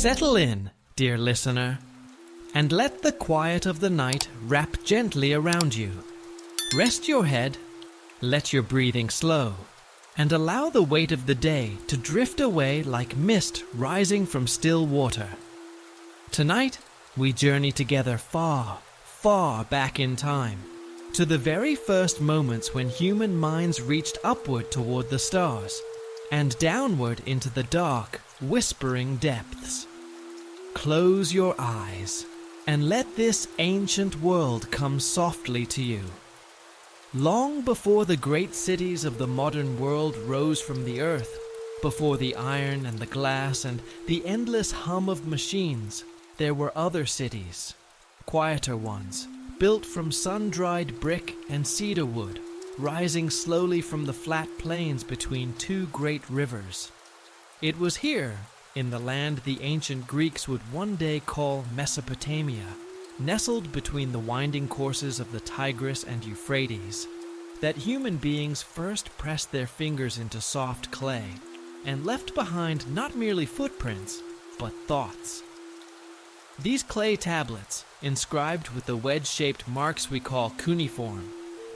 Settle in, dear listener, and let the quiet of the night wrap gently around you. Rest your head, let your breathing slow, and allow the weight of the day to drift away like mist rising from still water. Tonight, we journey together far, far back in time, to the very first moments when human minds reached upward toward the stars, and downward into the dark, whispering depths. Close your eyes, and let this ancient world come softly to you. Long before the great cities of the modern world rose from the earth, before the iron and the glass and the endless hum of machines, there were other cities, quieter ones, built from sun-dried brick and cedar wood, rising slowly from the flat plains between two great rivers. It was here, in the land the ancient Greeks would one day call Mesopotamia, nestled between the winding courses of the Tigris and Euphrates, that human beings first pressed their fingers into soft clay and left behind not merely footprints, but thoughts. These clay tablets, inscribed with the wedge-shaped marks we call cuneiform,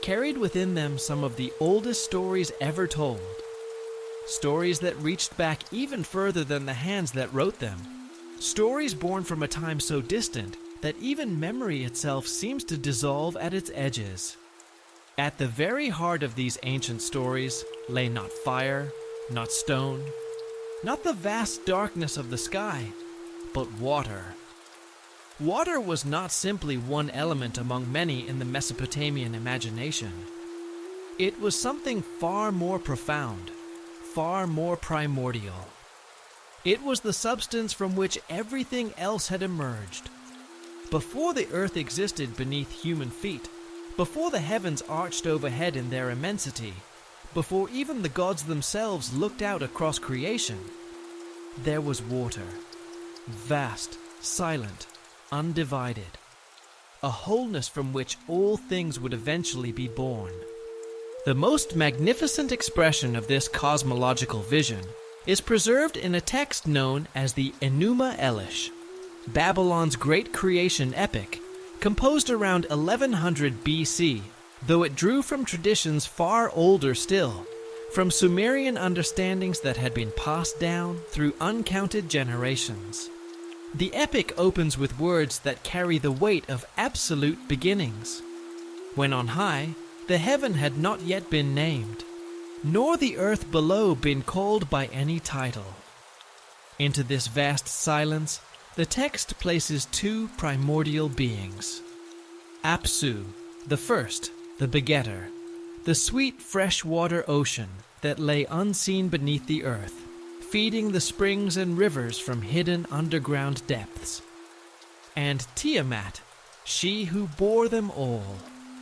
carried within them some of the oldest stories ever told. Stories that reached back even further than the hands that wrote them. Stories born from a time so distant that even memory itself seems to dissolve at its edges. At the very heart of these ancient stories lay not fire, not stone, not the vast darkness of the sky, but water. Water was not simply one element among many in the Mesopotamian imagination. It was something far more profound, far more primordial. It was the substance from which everything else had emerged. Before the earth existed beneath human feet, before the heavens arched overhead in their immensity, before even the gods themselves looked out across creation, there was water, vast, silent, undivided, a wholeness from which all things would eventually be born. The most magnificent expression of this cosmological vision is preserved in a text known as the Enuma Elish, Babylon's great creation epic, composed around 1100 BC, though it drew from traditions far older still, from Sumerian understandings that had been passed down through uncounted generations. The epic opens with words that carry the weight of absolute beginnings. When on high, the heaven had not yet been named, nor the earth below been called by any title. Into this vast silence, the text places two primordial beings. Abzu, the first, the begetter, the sweet freshwater ocean that lay unseen beneath the earth, feeding the springs and rivers from hidden underground depths. And Tiamat, she who bore them all,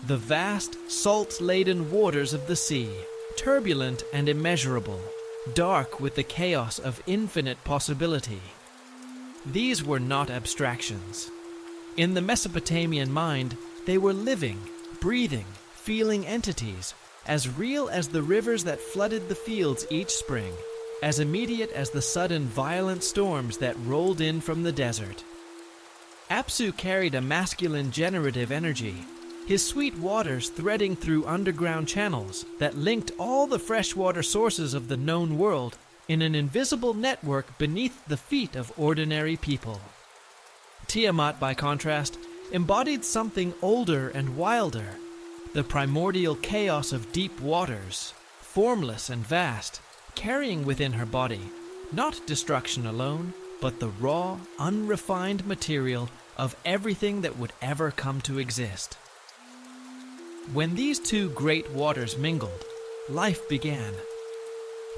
the vast, salt-laden waters of the sea, turbulent and immeasurable, dark with the chaos of infinite possibility. These were not abstractions. In the Mesopotamian mind, they were living, breathing, feeling entities, as real as the rivers that flooded the fields each spring, as immediate as the sudden violent storms that rolled in from the desert. Abzu carried a masculine generative energy, his sweet waters threading through underground channels that linked all the freshwater sources of the known world in an invisible network beneath the feet of ordinary people. Tiamat, by contrast, embodied something older and wilder, the primordial chaos of deep waters, formless and vast, carrying within her body not destruction alone, but the raw, unrefined material of everything that would ever come to exist. When these two great waters mingled, life began.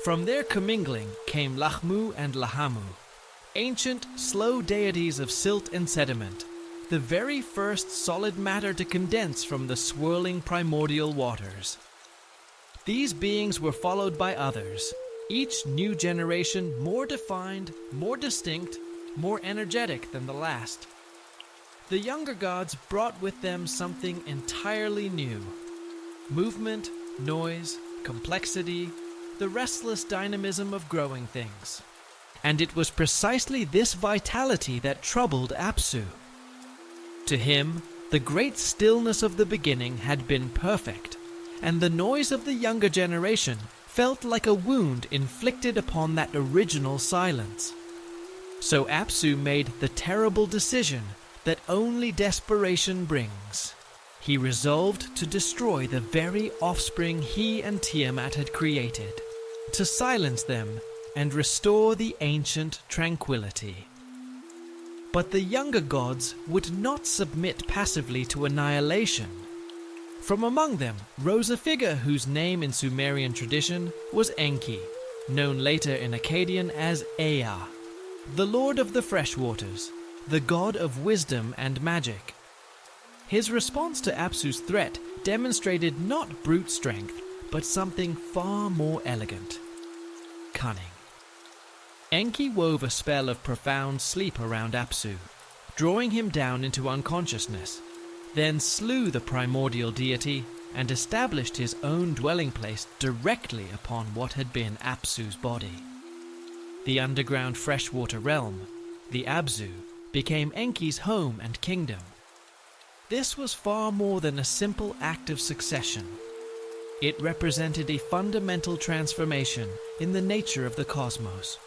From their commingling came Lachmu and Lahamu, ancient, slow deities of silt and sediment, the very first solid matter to condense from the swirling primordial waters. These beings were followed by others, each new generation more defined, more distinct, more energetic than the last. The younger gods brought with them something entirely new. Movement, noise, complexity, the restless dynamism of growing things. and it was precisely this vitality that troubled Abzu. To him, the great stillness of the beginning had been perfect, and the noise of the younger generation felt like a wound inflicted upon that original silence. So Abzu made the terrible decision that only desperation brings. He resolved to destroy the very offspring he and Tiamat had created, to silence them and restore the ancient tranquility. But the younger gods would not submit passively to annihilation. From among them rose a figure whose name in Sumerian tradition was Enki, known later in Akkadian as Ea, the lord of the freshwaters, the god of wisdom and magic. His response to Abzu's threat demonstrated not brute strength, but something far more elegant: cunning. Enki wove a spell of profound sleep around Abzu, drawing him down into unconsciousness, then slew the primordial deity and established his own dwelling place directly upon what had been Abzu's body. The underground freshwater realm, the Abzu, became Enki's home and kingdom. This was far more than a simple act of succession. It represented a fundamental transformation in the nature of the cosmos.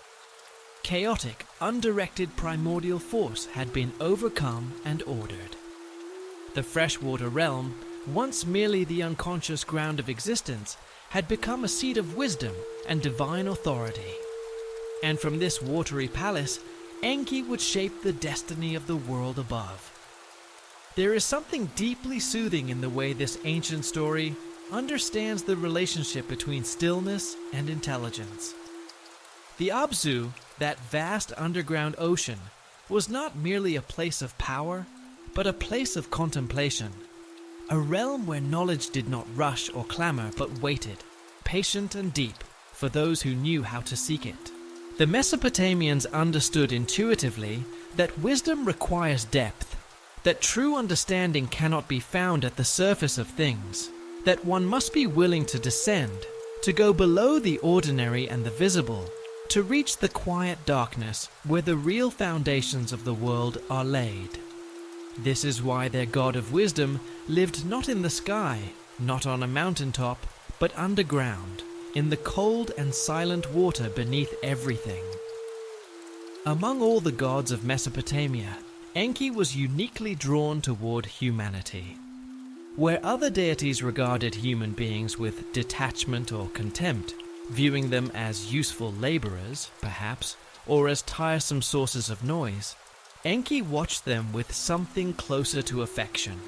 Chaotic, undirected primordial force had been overcome and ordered. The freshwater realm, once merely the unconscious ground of existence, had become a seat of wisdom and divine authority. And from this watery palace, Enki would shape the destiny of the world above. There is something deeply soothing in the way this ancient story understands the relationship between stillness and intelligence. The Abzu, that vast underground ocean, was not merely a place of power, but a place of contemplation. A realm where knowledge did not rush or clamor, but waited, patient and deep, for those who knew how to seek it. The Mesopotamians understood intuitively that wisdom requires depth, that true understanding cannot be found at the surface of things, that one must be willing to descend, to go below the ordinary and the visible, to reach the quiet darkness where the real foundations of the world are laid. This is why their god of wisdom lived not in the sky, not on a mountaintop, but underground, in the cold and silent water beneath everything. Among all the gods of Mesopotamia, Enki was uniquely drawn toward humanity. Where other deities regarded human beings with detachment or contempt, viewing them as useful laborers, perhaps, or as tiresome sources of noise, Enki watched them with something closer to affection,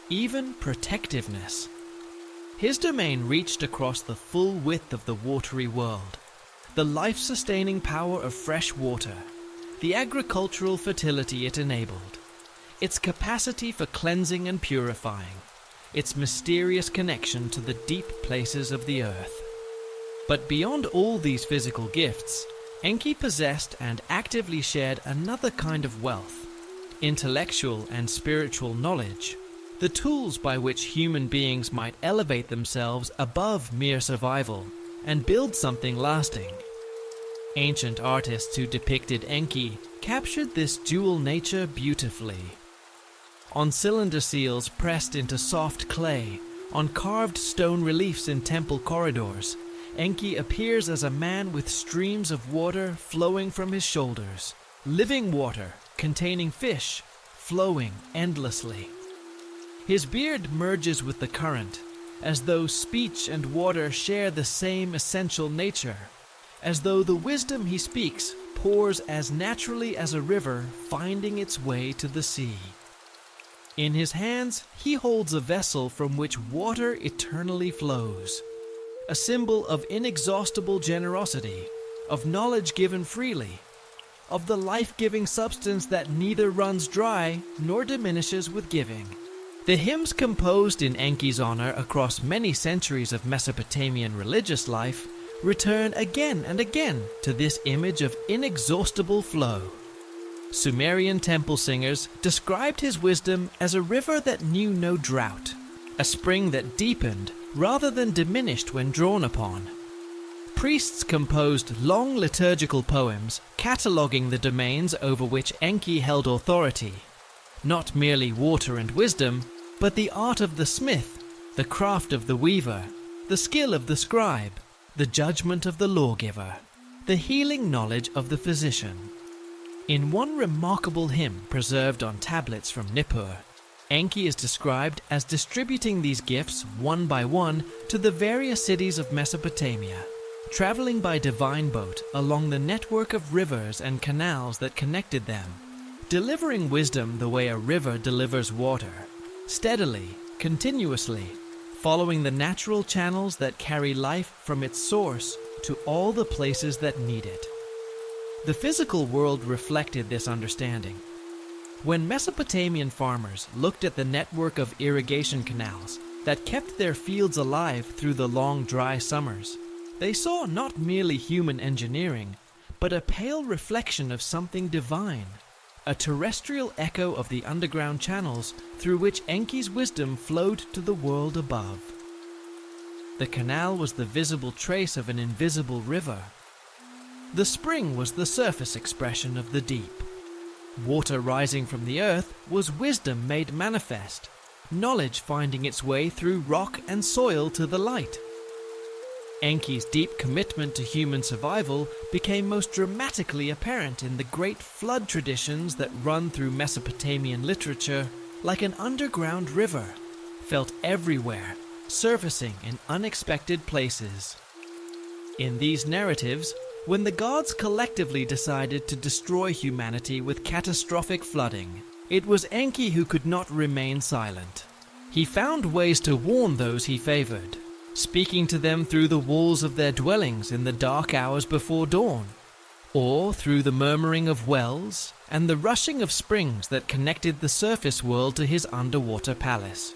even protectiveness. His domain reached across the full width of the watery world, the life-sustaining power of fresh water, the agricultural fertility it enabled, its capacity for cleansing and purifying, its mysterious connection to the deep places of the earth. But beyond all these physical gifts, Enki possessed and actively shared another kind of wealth: intellectual and spiritual knowledge, the tools by which human beings might elevate themselves above mere survival and build something lasting. Ancient artists who depicted Enki captured this dual nature beautifully. On cylinder seals pressed into soft clay, on carved stone reliefs in temple corridors, Enki appears as a man with streams of water flowing from his shoulders, living water containing fish, flowing endlessly. His beard merges with the current, as though speech and water share the same essential nature, as though the wisdom he speaks pours as naturally as a river finding its way to the sea. In his hands he holds a vessel from which water eternally flows, a symbol of inexhaustible generosity, of knowledge given freely, of the life-giving substance that neither runs dry nor diminishes with giving. The hymns composed in Enki's honor across many centuries of Mesopotamian religious life return again and again to this image of inexhaustible flow. Sumerian temple singers described his wisdom as a river that knew no drought, a spring that deepened rather than diminished when drawn upon. Priests composed long liturgical poems cataloguing the domains over which Enki held authority. Not merely water and wisdom, but the art of the smith, the craft of the weaver, the skill of the scribe, the judgment of the lawgiver, the healing knowledge of the physician. In one remarkable hymn preserved on tablets from Nippur, Enki is described as distributing these gifts one by one to the various cities of Mesopotamia, traveling by divine boat along the network of rivers and canals that connected them, delivering wisdom the way a river delivers water, steadily, continuously, following the natural channels that carry life from its source to all the places that need it. The physical world reflected this understanding. When Mesopotamian farmers looked at the network of irrigation canals that kept their fields alive through the long dry summers, they saw not merely human engineering, but a pale reflection of something divine, a terrestrial echo of the underground channels through which Enki's wisdom flowed to the world above. The canal was the visible trace of an invisible river. The spring was the surface expression of the deep. Water rising from the earth was wisdom made manifest, knowledge finding its way through rock and soil to the light. Enki's deep commitment to human survival became most dramatically apparent in the great flood traditions that run through Mesopotamian literature like an underground river, felt everywhere, surfacing in unexpected places. In these narratives, when the gods collectively decided to destroy humanity with catastrophic flooding, it was Enki who could not remain silent. He found ways to warn those he favored, speaking to them through the walls of their dwellings in the dark hours before dawn, or through the murmuring of wells and the rushing of springs that connected the surface world to his underwater palace.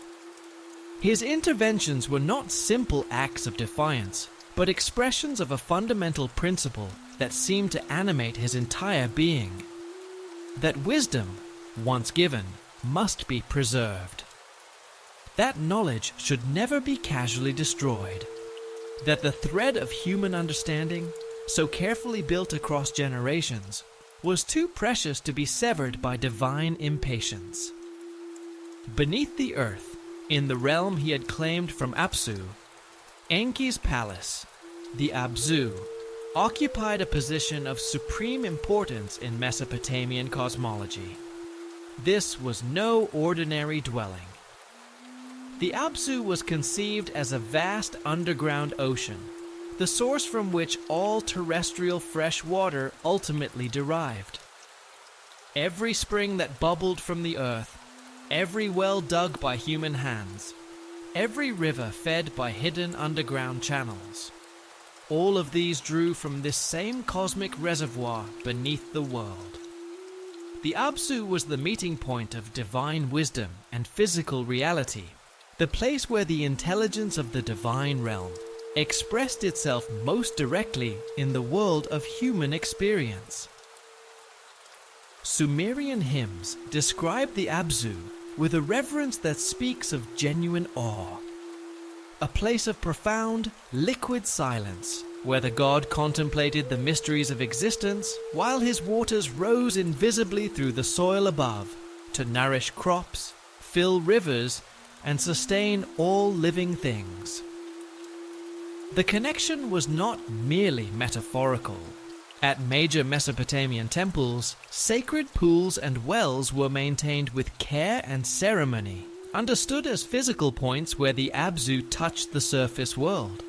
His interventions were not simple acts of defiance, but expressions of a fundamental principle that seemed to animate his entire being: that wisdom, once given, must be preserved. That knowledge should never be casually destroyed. That the thread of human understanding, so carefully built across generations, was too precious to be severed by divine impatience. Beneath the earth, in the realm he had claimed from Abzu, Enki's palace, the Abzu, occupied a position of supreme importance in Mesopotamian cosmology. This was no ordinary dwelling. The Abzu was conceived as a vast underground ocean, the source from which all terrestrial fresh water ultimately derived. Every spring that bubbled from the earth, every well dug by human hands, every river fed by hidden underground channels, all of these drew from this same cosmic reservoir beneath the world. The Abzu was the meeting point of divine wisdom and physical reality, the place where the intelligence of the divine realm expressed itself most directly in the world of human experience. Sumerian hymns describe the Abzu with a reverence that speaks of genuine awe. A place of profound, liquid silence, where the god contemplated the mysteries of existence while his waters rose invisibly through the soil above to nourish crops, fill rivers, and sustain all living things. The connection was not merely metaphorical. At major Mesopotamian temples, sacred pools and wells were maintained with care and ceremony, understood as physical points where the Abzu touched the surface world.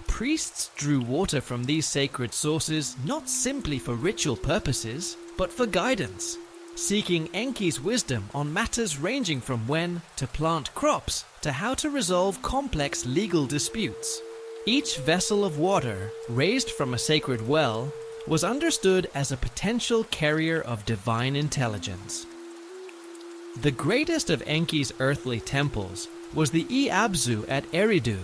Priests drew water from these sacred sources not simply for ritual purposes, but for guidance, seeking Enki's wisdom on matters ranging from when to plant crops to how to resolve complex legal disputes. Each vessel of water, raised from a sacred well, was understood as a potential carrier of divine intelligence. The greatest of Enki's earthly temples was the Abzu at Eridu,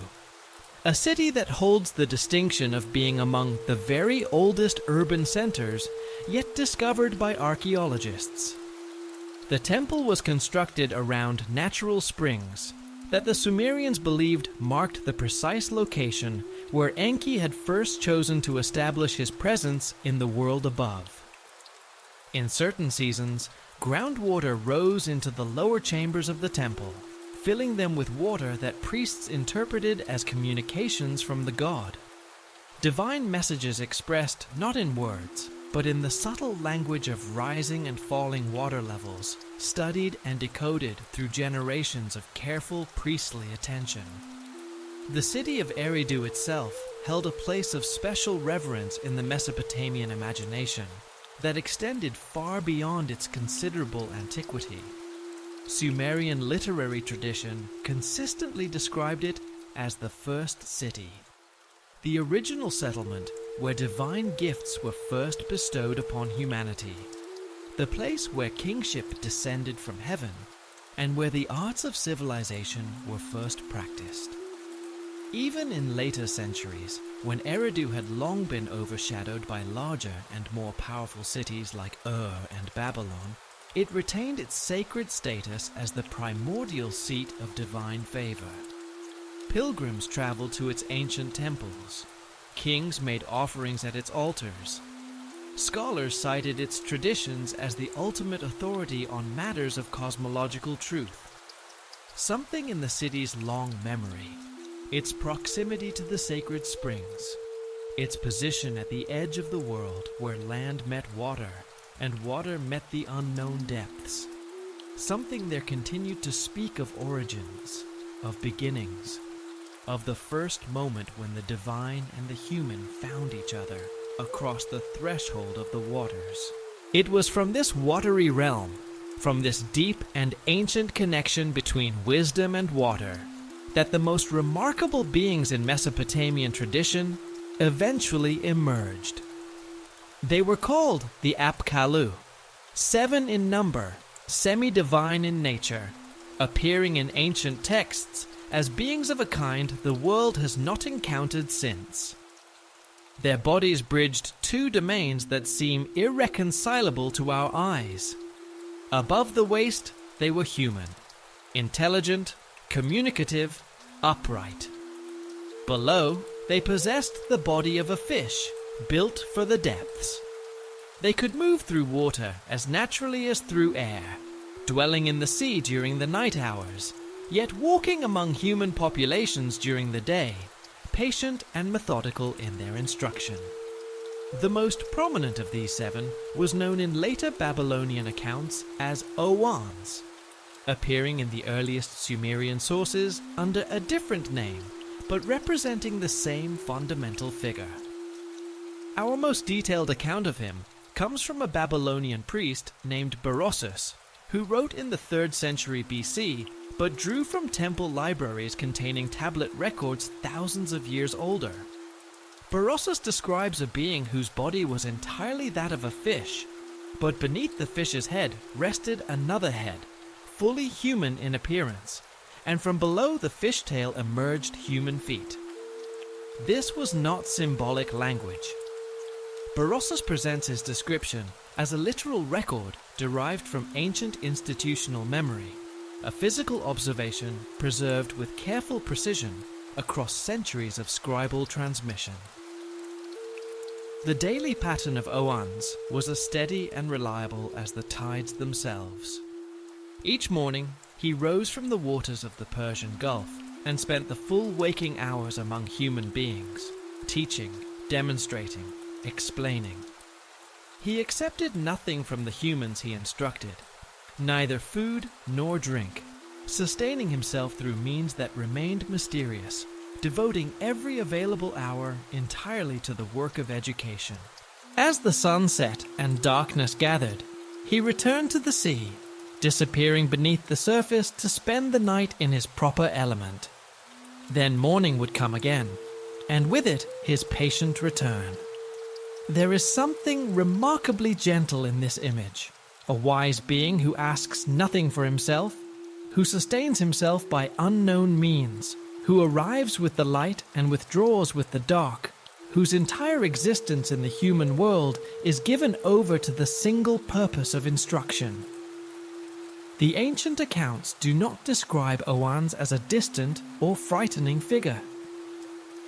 a city that holds the distinction of being among the very oldest urban centers yet discovered by archaeologists. The temple was constructed around natural springs that the Sumerians believed marked the precise location where Enki had first chosen to establish his presence in the world above. In certain seasons, groundwater rose into the lower chambers of the temple, filling them with water that priests interpreted as communications from the god. Divine messages expressed not in words, but in the subtle language of rising and falling water levels, studied and decoded through generations of careful priestly attention. The city of Eridu itself held a place of special reverence in the Mesopotamian imagination that extended far beyond its considerable antiquity. Sumerian literary tradition consistently described it as the first city, the original settlement where divine gifts were first bestowed upon humanity, the place where kingship descended from heaven, and where the arts of civilization were first practiced. Even in later centuries, when Eridu had long been overshadowed by larger and more powerful cities like Ur and Babylon, it retained its sacred status as the primordial seat of divine favor. Pilgrims traveled to its ancient temples. Kings made offerings at its altars. Scholars cited its traditions as the ultimate authority on matters of cosmological truth. Something in the city's long memory, its proximity to the sacred springs, its position at the edge of the world where land met water and water met the unknown depths. Something there continued to speak of origins, of beginnings, of the first moment when the divine and the human found each other across the threshold of the waters. It was from this watery realm, from this deep and ancient connection between wisdom and water, that the most remarkable beings in Mesopotamian tradition eventually emerged. They were called the Apkallu, 7 in number, semi-divine in nature, appearing in ancient texts as beings of a kind the world has not encountered since. Their bodies bridged 2 domains that seem irreconcilable to our eyes. Above the waist, they were human, intelligent, communicative, upright. Below, they possessed the body of a fish, built for the depths. They could move through water as naturally as through air, dwelling in the sea during the night hours, yet walking among human populations during the day, patient and methodical in their instruction. The most prominent of these 7 was known in later Babylonian accounts as Oannes, appearing in the earliest Sumerian sources under a different name, but representing the same fundamental figure. Our most detailed account of him comes from a Babylonian priest named Berossus, who wrote in the 3rd century BC, but drew from temple libraries containing tablet records thousands of years older. Berossus describes a being whose body was entirely that of a fish, but beneath the fish's head rested another head, fully human in appearance, and from below the fishtail emerged human feet. This was not symbolic language. Berossus presents his description as a literal record derived from ancient institutional memory, a physical observation preserved with careful precision across centuries of scribal transmission. The daily pattern of Oannes was as steady and reliable as the tides themselves. Each morning, he rose from the waters of the Persian Gulf and spent the full waking hours among human beings, teaching, demonstrating, explaining. He accepted nothing from the humans he instructed, neither food nor drink, sustaining himself through means that remained mysterious, devoting every available hour entirely to the work of education. As the sun set and darkness gathered, he returned to the sea, disappearing beneath the surface to spend the night in his proper element. Then morning would come again, and with it his patient return. There is something remarkably gentle in this image. A wise being who asks nothing for himself, who sustains himself by unknown means, who arrives with the light and withdraws with the dark, whose entire existence in the human world is given over to the single purpose of instruction. The ancient accounts do not describe Oannes as a distant or frightening figure.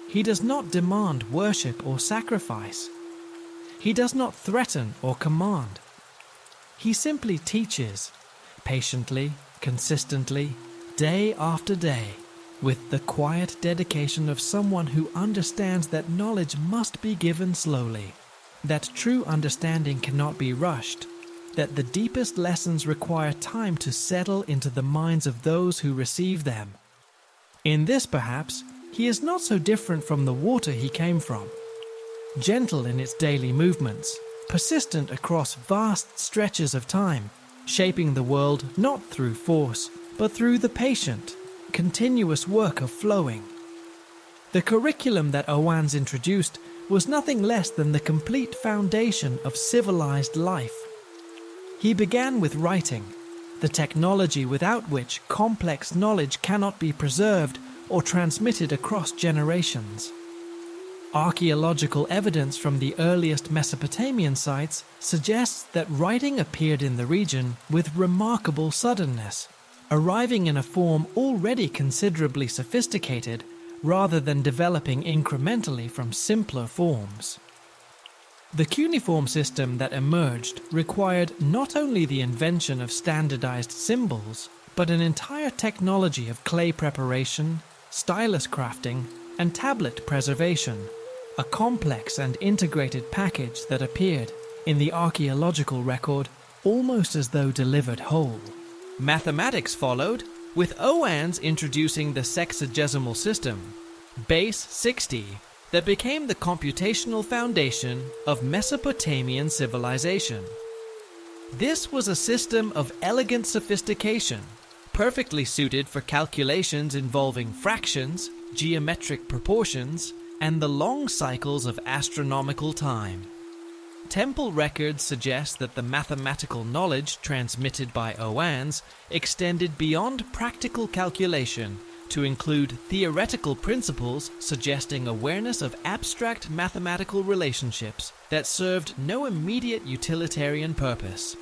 He does not demand worship or sacrifice. He does not threaten or command. He simply teaches, patiently, consistently, day after day, with the quiet dedication of someone who understands that knowledge must be given slowly, that true understanding cannot be rushed, that the deepest lessons require time to settle into the minds of those who receive them. In this, perhaps, he is not so different from the water he came from. Gentle in its daily movements, persistent across vast stretches of time, shaping the world not through force, but through the patient, continuous work of flowing. The curriculum that Oannes introduced was nothing less than the complete foundation of civilized life. He began with writing, the technology without which complex knowledge cannot be preserved or transmitted across generations. Archaeological evidence from the earliest Mesopotamian sites suggests that writing appeared in the region with remarkable suddenness, arriving in a form already considerably sophisticated rather than developing incrementally from simpler forms. The cuneiform system that emerged required not only the invention of standardized symbols, but an entire technology of clay preparation, stylus crafting, and tablet preservation, a complex and integrated package that appeared in the archaeological record almost as though delivered whole. Mathematics followed, with Oannes introducing the sexagesimal system, base 60, that became the computational foundation of Mesopotamian civilization. This was a system of elegant sophistication, perfectly suited for calculations involving fractions, geometric proportions, and the long cycles of astronomical time. Temple records suggest that the mathematical knowledge transmitted by Oannes extended beyond practical calculation to include theoretical principles suggesting awareness of abstract mathematical relationships that served no immediate utilitarian purpose.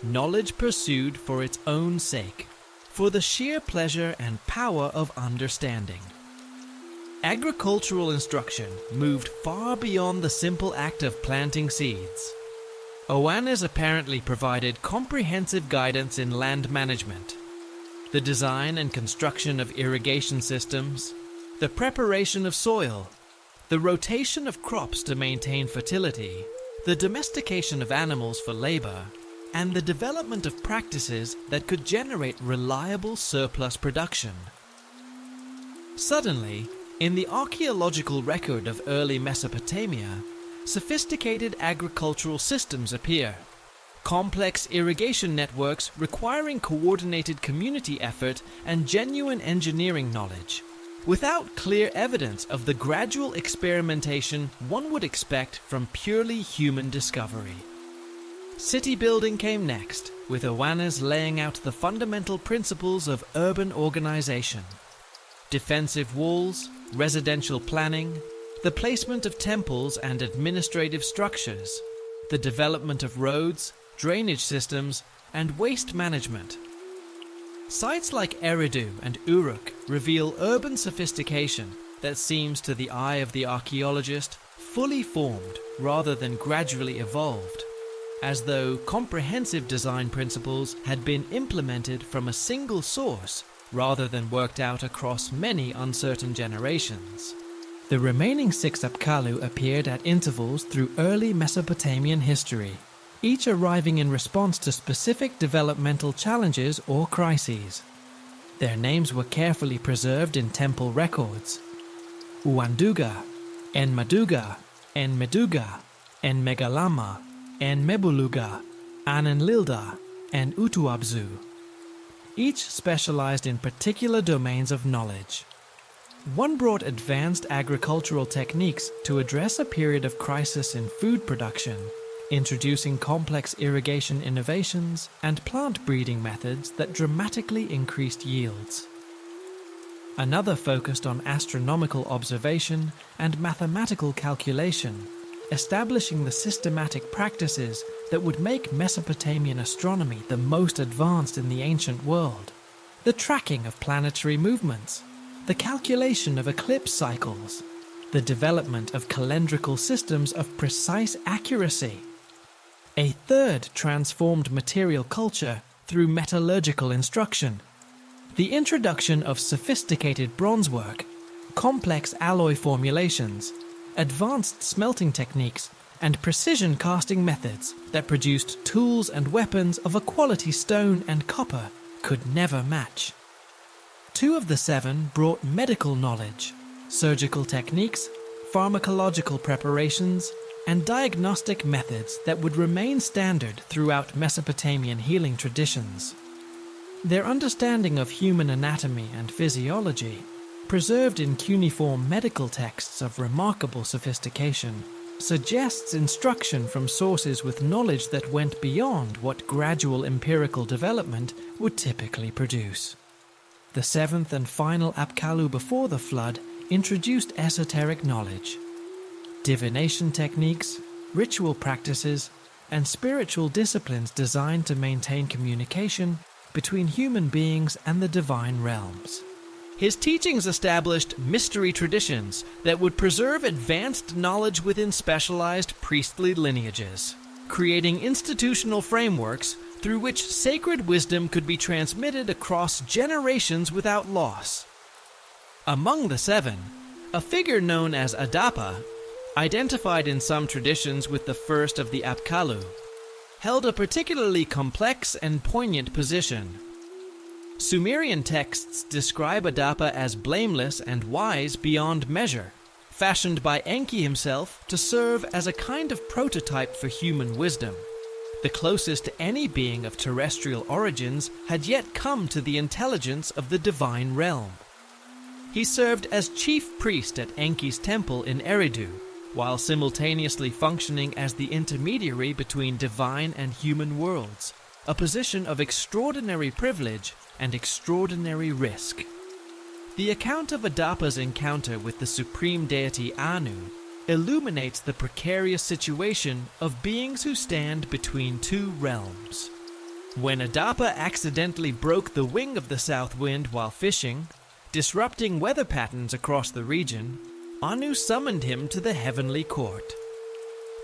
Knowledge pursued for its own sake, for the sheer pleasure and power of understanding. Agricultural instruction moved far beyond the simple act of planting seeds. Oannes apparently provided comprehensive guidance in land management, the design and construction of irrigation systems, the preparation of soil, the rotation of crops to maintain fertility, the domestication of animals for labor, and the development of practices that could generate reliable surplus production. Suddenly, in the archaeological record of early Mesopotamia, sophisticated agricultural systems appear. Complex irrigation networks requiring coordinated community effort and genuine engineering knowledge, without clear evidence of the gradual experimentation one would expect from purely human discovery. City building came next, with Oannes laying out the fundamental principles of urban organization. Defensive walls, residential planning, the placement of temples and administrative structures, the development of roads, drainage systems, and waste management. Sites like Eridu and Uruk reveal urban sophistication that seems to the eye of the archaeologist fully formed rather than gradually evolved, as though comprehensive design principles had been implemented from a single source rather than worked out across many uncertain generations. The remaining 6 Apkallu appeared at intervals through early Mesopotamian history, each arriving in response to specific developmental challenges or crises. Their names were carefully preserved in temple records: Uanduga, Enmaduga, Enmeduga, Enmegalama, Enmebuluga, Anenlilda, and Utuabzu, each specialized in particular domains of knowledge. One brought advanced agricultural techniques to address a period of crisis in food production, introducing complex irrigation innovations and plant breeding methods that dramatically increased yields. Another focused on astronomical observation and mathematical calculation, establishing the systematic practices that would make Mesopotamian astronomy the most advanced in the ancient world. The tracking of planetary movements, the calculation of eclipse cycles, the development of calendrical systems of precise accuracy. A third transformed material culture through metallurgical instruction. The introduction of sophisticated bronze work, complex alloy formulations, advanced smelting techniques, and precision casting methods that produced tools and weapons of a quality stone and copper could never match. 2 of the 7 brought medical knowledge, surgical techniques, pharmacological preparations, and diagnostic methods that would remain standard throughout Mesopotamian healing traditions. Their understanding of human anatomy and physiology, preserved in cuneiform medical texts of remarkable sophistication, suggests instruction from sources with knowledge that went beyond what gradual empirical development would typically produce. The 7th and final Apkallu before the flood introduced esoteric knowledge, divination techniques, ritual practices, and spiritual disciplines designed to maintain communication between human beings and the divine realms. His teachings established mystery traditions that would preserve advanced knowledge within specialized priestly lineages, creating institutional frameworks through which sacred wisdom could be transmitted across generations without loss. Among the 7, a figure known as Adapa, identified in some traditions with the first of the Apkallu, held a particularly complex and poignant position. Sumerian texts describe Adapa as blameless and wise beyond measure, fashioned by Enki himself to serve as a kind of prototype for human wisdom. The closest to any being of terrestrial origins had yet come to the intelligence of the divine realm. He served as chief priest at Enki's temple in Eridu, while simultaneously functioning as the intermediary between divine and human worlds, a position of extraordinary privilege and extraordinary risk. The account of Adapa's encounter with the supreme deity Anu illuminates the precarious situation of beings who stand between 2 realms. When Adapa accidentally broke the wing of the south wind while fishing, disrupting weather patterns across the region, Anu summoned him to the heavenly court.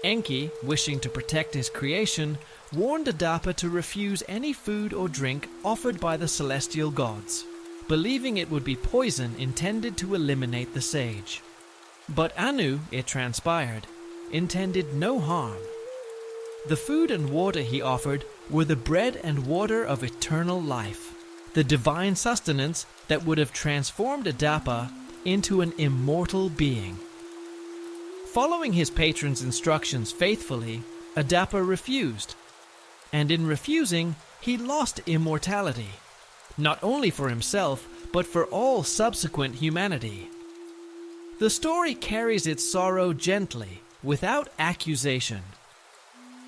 Enki, wishing to protect his creation, warned Adapa to refuse any food or drink offered by the celestial gods, believing it would be poison intended to eliminate the sage. But Anu, it transpired, intended no harm. The food and water he offered were the bread and water of eternal life, the divine sustenance that would have transformed Adapa into an immortal being. Following his patron's instructions faithfully, Adapa refused, and in refusing, he lost immortality, not only for himself, but for all subsequent humanity. The story carries its sorrow gently, without accusation.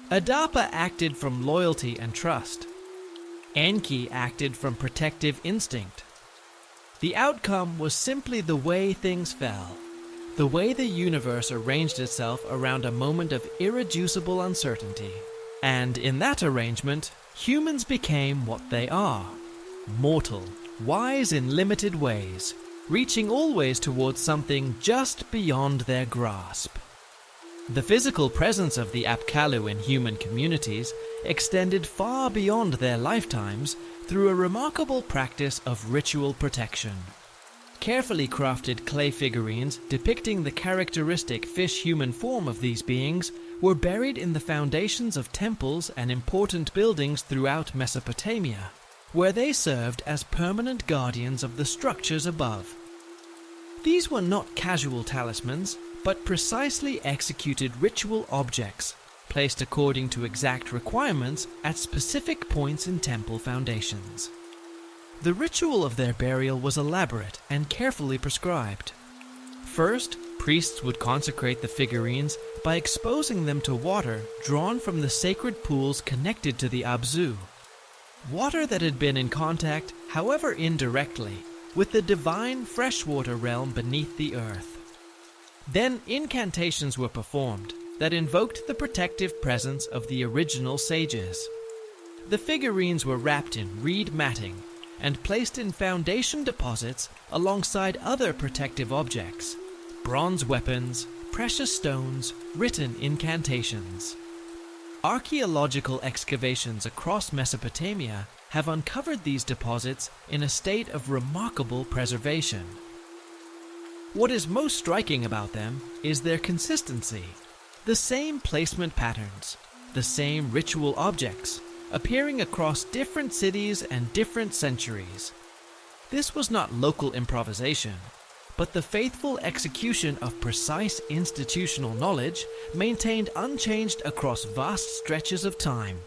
Adapa acted from loyalty and trust. Enki acted from protective instinct. The outcome was simply the way things fell, the way the universe arranged itself around a moment of irreducible uncertainty. And in that arrangement, humans became what they are, mortal, wise in limited ways, reaching always towards something just beyond their grasp. The physical presence of the Apkallu in human communities extended far beyond their lifetimes through a remarkable practice of ritual protection. Carefully crafted clay figurines depicting the characteristic fish-human form of these beings were buried in the foundations of temples and important buildings throughout Mesopotamia, where they served as permanent guardians of the structures above. These were not casual talismans, but precisely executed ritual objects, placed according to exact requirements at specific points in temple foundations. The ritual of their burial was elaborate and carefully prescribed. First, priests would consecrate the figurines by exposing them to water drawn from the sacred pools connected to the Abzu, water that had been in contact, however indirectly, with the divine freshwater realm beneath the earth. Then incantations were performed that invoked the protective presence of the original sages. The figurines were wrapped in reed matting and placed in foundation deposits alongside other protective objects, bronze weapons, precious stones, written incantations. Archaeological excavations across Mesopotamia have uncovered these deposits in a state of remarkable preservation. What is most striking about them is their consistency. The same placement patterns, the same ritual objects, appearing across different cities and different centuries. This was not local improvisation, but the faithful execution of precise institutional knowledge maintained unchanged across vast stretches of time.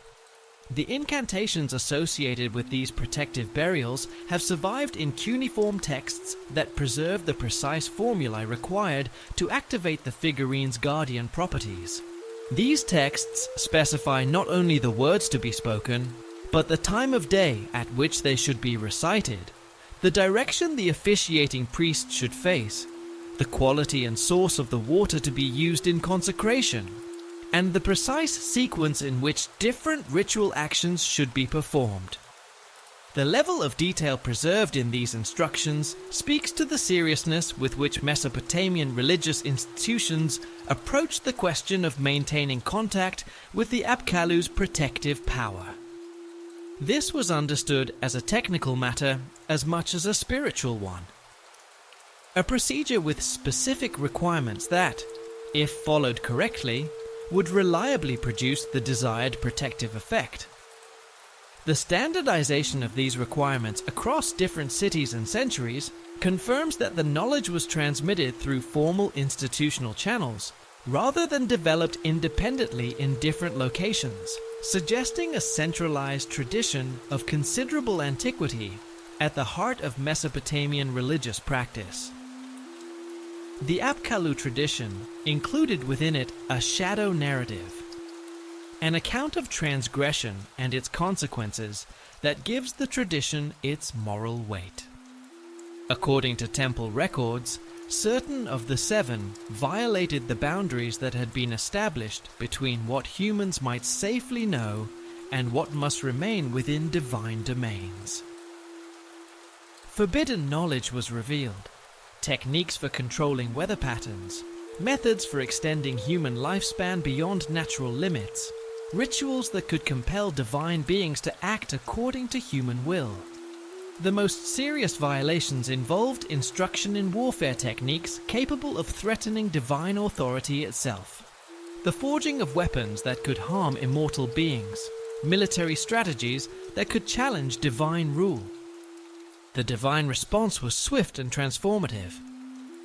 The incantations associated with these protective burials have survived in cuneiform texts that preserve the precise formulae required to activate the figurine's guardian properties. These texts specify not only the words to be spoken, but the time of day at which they should be recited, the direction the officiating priest should face, the quality and source of the water to be used in consecration, and the precise sequence in which different ritual actions should be performed. The level of detail preserved in these instructions speaks to the seriousness with which Mesopotamian religious institutions approached the question of maintaining contact with the Apkallu's protective power. This was understood as a technical matter as much as a spiritual one. A procedure with specific requirements that, if followed correctly, would reliably produce the desired protective effect. The standardization of these requirements across different cities and centuries confirms that the knowledge was transmitted through formal institutional channels, rather than developed independently in different locations, suggesting a centralized tradition of considerable antiquity at the heart of Mesopotamian religious practice. The Apkallu tradition included within it a shadow narrative, an account of transgression and its consequences that gives the tradition its moral weight. According to temple records, certain of the seven violated the boundaries that had been established between what humans might safely know and what must remain within divine domains. Forbidden knowledge was revealed. Techniques for controlling weather patterns, methods for extending human lifespan beyond natural limits, rituals that could compel divine beings to act according to human will. The most serious violations involved instruction in warfare techniques capable of threatening divine authority itself, the forging of weapons that could harm immortal beings, military strategies that could challenge divine rule. The divine response was swift and transformative.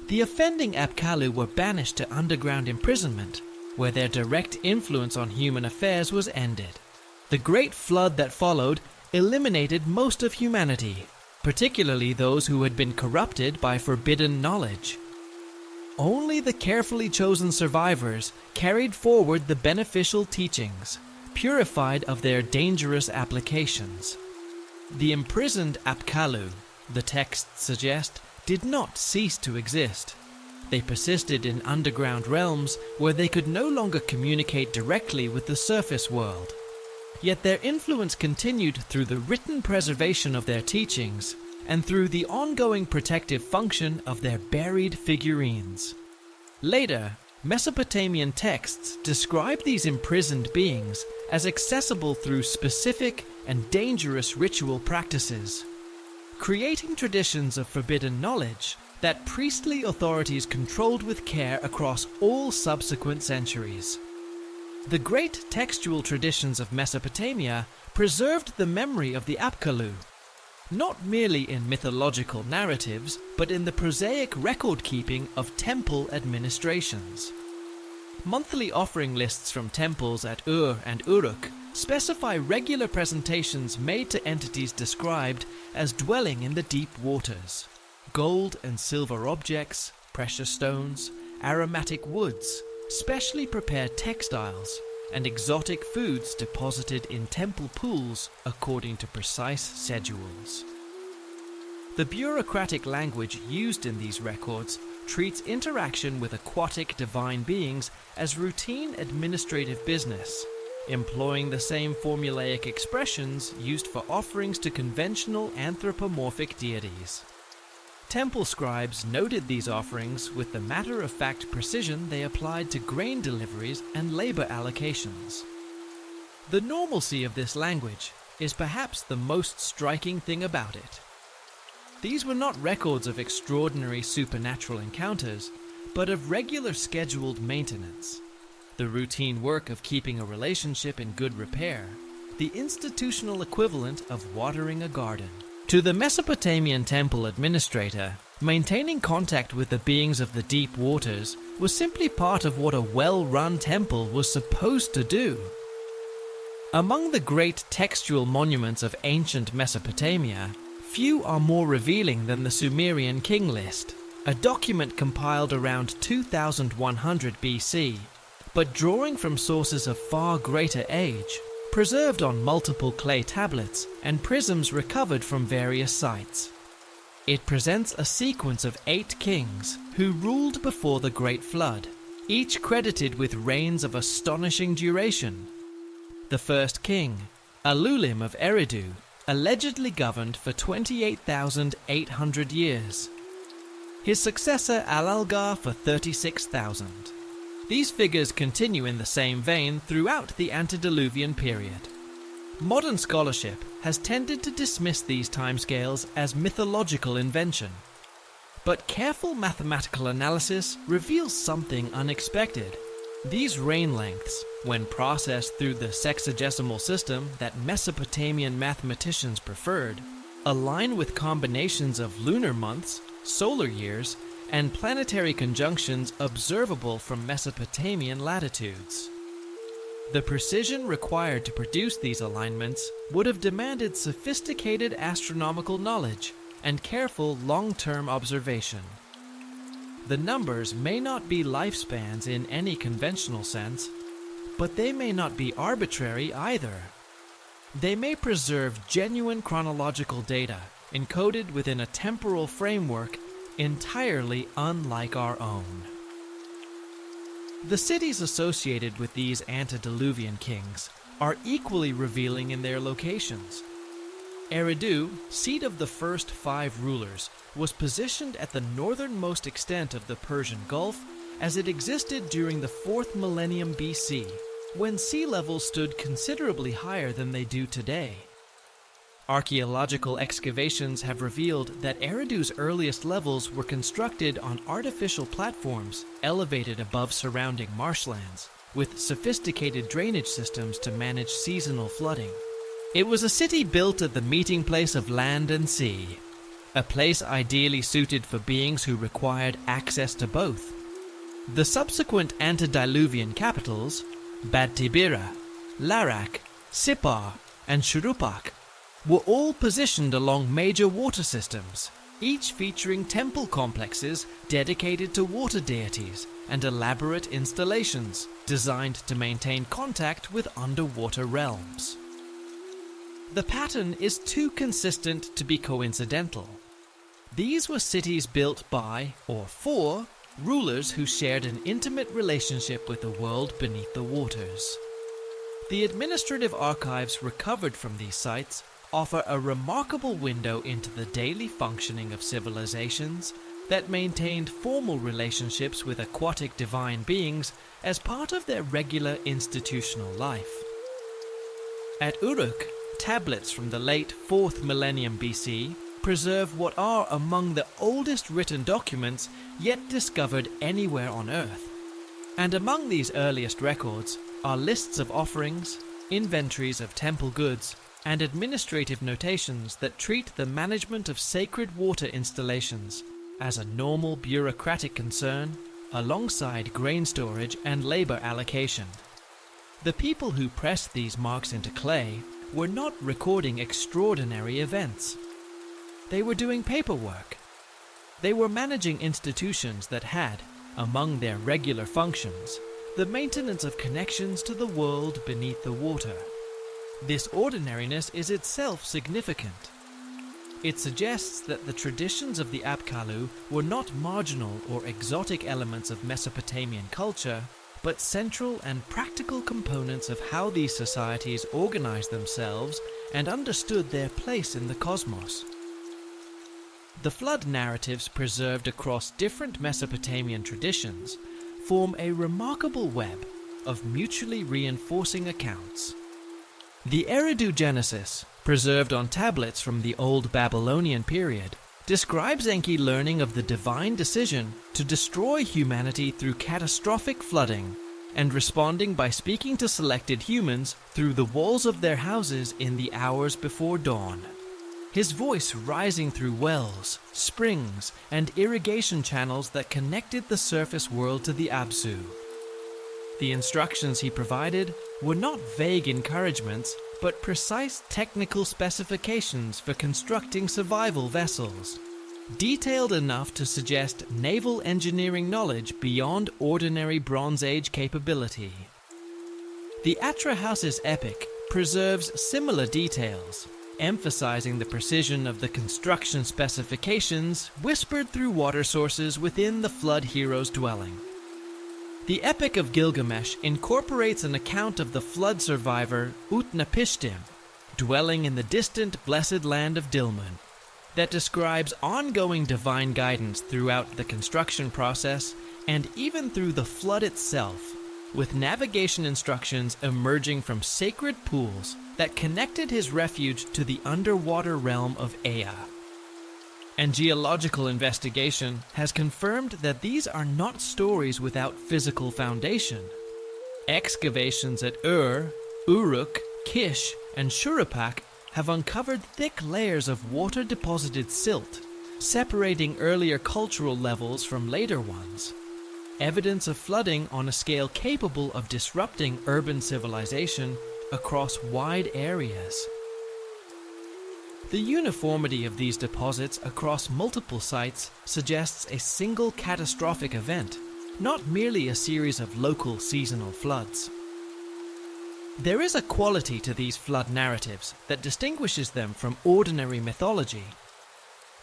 The offending Apkallu were banished to underground imprisonment, where their direct influence on human affairs was ended. The great flood that followed eliminated most of humanity, particularly those who had been corrupted by forbidden knowledge. Only the carefully chosen survivors carried forward the beneficial teachings, purified of their dangerous applications. The imprisoned Apkallu, the texts suggest, did not cease to exist. They persisted in underground realms where they could no longer communicate directly with the surface world. Yet their influence continued through the written preservation of their teachings and through the ongoing protective function of their buried figurines. Later, Mesopotamian texts describe these imprisoned beings as accessible through specific and dangerous ritual practices, creating traditions of forbidden knowledge that priestly authorities controlled with care across all subsequent centuries. The great textual traditions of Mesopotamia preserved the memory of the Apkallu, not merely in mythological narratives, but in the prosaic record-keeping of temple administrations. Monthly offering lists from temples at Ur and Uruk specify regular presentations made to entities described as dwelling in the deep waters. Gold and silver objects, precious stones, aromatic woods, specially prepared textiles, and exotic foods deposited in temple pools according to precise schedules. The bureaucratic language used in these records treats interaction with aquatic divine beings as routine administrative business, employing the same formulaic expressions used for offerings to conventional anthropomorphic deities. Temple scribes noted these offerings with the matter-of-fact precision they applied to grain deliveries and labor allocations. The normalcy of this language is perhaps the most striking thing about it. These were not records of extraordinary supernatural encounters, but of regular scheduled maintenance, the routine work of keeping a relationship in good repair, the institutional equivalent of watering a garden. To the Mesopotamian temple administrator, maintaining contact with the beings of the deep waters was simply part of what a well-run temple was supposed to do. Among the great textual monuments of ancient Mesopotamia, few are more revealing than the Sumerian king list, a document compiled around 2100 BC, but drawing from sources of far greater age, preserved on multiple clay tablets and prisms recovered from various sites. It presents a sequence of 8 kings who ruled before the Great Flood, each credited with reigns of astonishing duration. The first king, Allulim of Eridu, allegedly governed for 28,800 years. His successor Alalgar for 36,000. These figures continue in the same vein throughout the antediluvian period. Modern scholarship has tended to dismiss these timescales as mythological invention, but careful mathematical analysis reveals something unexpected. These reign lengths, when processed through the sexagesimal system that Mesopotamian mathematicians preferred, align with combinations of lunar months, solar years, and planetary conjunctions observable from Mesopotamian latitudes. The precision required to produce these alignments would have demanded sophisticated astronomical knowledge and careful long-term observation. The numbers may not be lifespans in any conventional sense, but they may not be arbitrary either. They may preserve genuine chronological data encoded within a temporal framework entirely unlike our own. The cities associated with these antediluvian kings are equally revealing in their locations. Eridu, seat of the first 5 rulers, was positioned at the northernmost extent of the Persian Gulf as it existed during the 4th millennium BC, when sea levels stood considerably higher than they do today. Archaeological excavations have revealed that Eridu's earliest levels were constructed on artificial platforms elevated above surrounding marshlands, with sophisticated drainage systems to manage seasonal flooding. It was a city built at the meeting place of land and sea, a place ideally suited for beings who required access to both. The subsequent antediluvian capitals, Bad Tibira, Larak, Sippar, and Shuruppak, were all positioned along major water systems, each featuring temple complexes dedicated to water deities and elaborate installations designed to maintain contact with underwater realms. The pattern is too consistent to be coincidental. These were cities built by, or for, rulers who shared an intimate relationship with the world beneath the waters. The administrative archives recovered from these sites offer a remarkable window into the daily functioning of civilizations that maintained formal relationships with aquatic divine beings as part of their regular institutional life. At Uruk, tablets from the late 4th millennium BC preserve what are among the oldest written documents yet discovered anywhere on Earth. And among these earliest records are lists of offerings, inventories of temple goods, and administrative notations that treat the management of sacred water installations as a normal bureaucratic concern alongside grain storage and labor allocation. The people who pressed these marks into clay were not recording extraordinary events. They were doing paperwork. They were managing institutions that had, among their regular functions, the maintenance of connections to the world beneath the water. This ordinariness is itself significant. It suggests that the traditions of the Apkallu were not marginal or exotic elements of Mesopotamian culture, but central and practical components of how these societies organized themselves and understood their place in the cosmos. The flood narratives preserved across different Mesopotamian traditions form a remarkable web of mutually reinforcing accounts. The Eridu Genesis, preserved on tablets from the Old Babylonian period, describes Enki learning of the divine decision to destroy humanity through catastrophic flooding and responding by speaking to selected humans through the walls of their houses in the hours before dawn. His voice rising through wells, springs, and irrigation channels that connected the surface world to the Abzu. The instructions he provided were not vague encouragements, but precise technical specifications for constructing survival vessels, detailed enough to suggest naval engineering knowledge beyond ordinary Bronze Age capability. The Atrahasis epic preserves similar details, emphasizing the precision of the construction specifications whispered through water sources within the flood hero's dwelling. The Epic of Gilgamesh incorporates an account of the flood survivor Utnapishtim, dwelling in the distant blessed land of Dilmun, that describes ongoing divine guidance throughout the construction process and even through the flood itself, with navigation instructions emerging from sacred pools that connected his refuge to the underwater realm of Ea. And geological investigation has confirmed that these are not stories without physical foundation. Excavations at Uruk, Kish, and Shuruppak have uncovered thick layers of water-deposited silt, separating earlier cultural levels from later ones. Evidence of flooding on a scale capable of disrupting urban civilization across wide areas. The uniformity of these deposits across multiple sites suggests a single catastrophic event, not merely a series of local seasonal floods. There is a quality to these flood narratives that distinguishes them from ordinary mythology,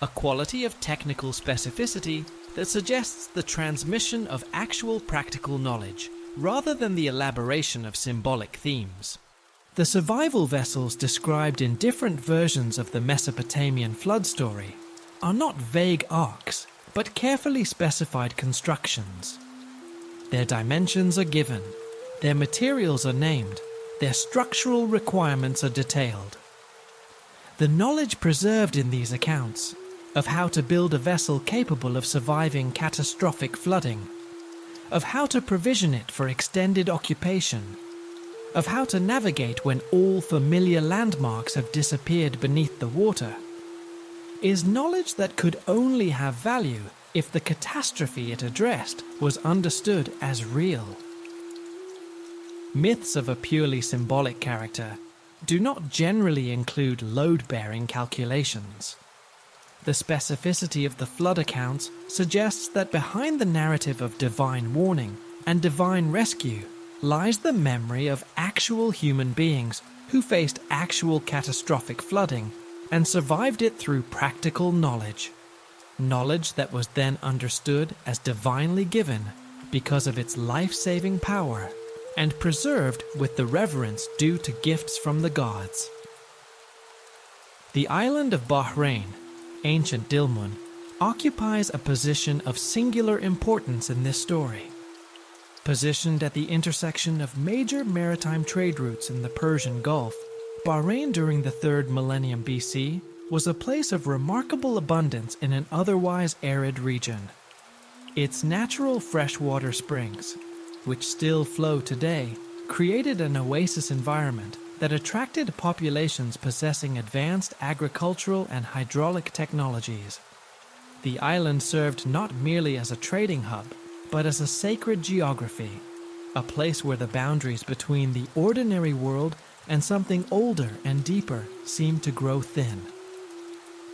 a quality of technical specificity that suggests the transmission of actual practical knowledge rather than the elaboration of symbolic themes. The survival vessels described in different versions of the Mesopotamian flood story are not vague arcs, but carefully specified constructions. Their dimensions are given, their materials are named, their structural requirements are detailed. The knowledge preserved in these accounts of how to build a vessel capable of surviving catastrophic flooding, of how to provision it for extended occupation, of how to navigate when all familiar landmarks have disappeared beneath the water, is knowledge that could only have value if the catastrophe it addressed was understood as real. Myths of a purely symbolic character do not generally include load-bearing calculations. The specificity of the flood accounts suggests that behind the narrative of divine warning and divine rescue lies the memory of actual human beings who faced actual catastrophic flooding and survived it through practical knowledge. Knowledge that was then understood as divinely given because of its life-saving power and preserved with the reverence due to gifts from the gods. The island of Bahrain, ancient Dilmun, occupies a position of singular importance in this story. Positioned at the intersection of major maritime trade routes in the Persian Gulf, Bahrain during the 3rd millennium BC was a place of remarkable abundance in an otherwise arid region. Its natural freshwater springs, which still flow today, created an oasis environment that attracted populations possessing advanced agricultural and hydraulic technologies. The island served not merely as a trading hub, but as a sacred geography, a place where the boundaries between the ordinary world and something older and deeper seemed to grow thin.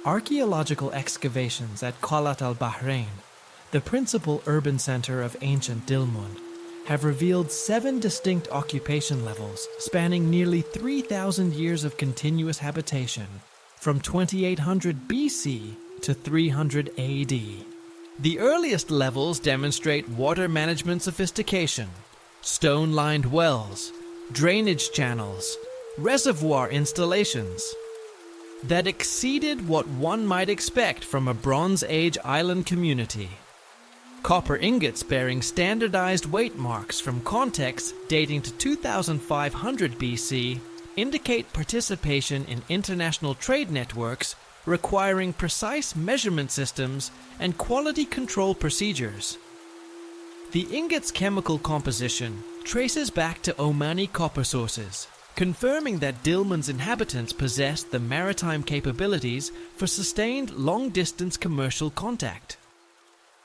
Archaeological excavations at Qalat al-Bahrain, the principal urban center of ancient Dilmun, have revealed 7 distinct occupation levels spanning nearly 3,000 years of continuous habitation, from 2800 BC to 300 AD. The earliest levels demonstrate water management sophistication, stone-lined wells, drainage channels, reservoir installations. that exceeded what one might expect from a Bronze Age island community. Copper ingots bearing standardized weight marks from contexts dating to 2500 BC indicate participation in international trade networks requiring precise measurement systems and quality control procedures. The ingot's chemical composition traces back to Omani copper sources, confirming that Dilmun's inhabitants possessed the maritime capabilities for sustained long-distance commercial contact.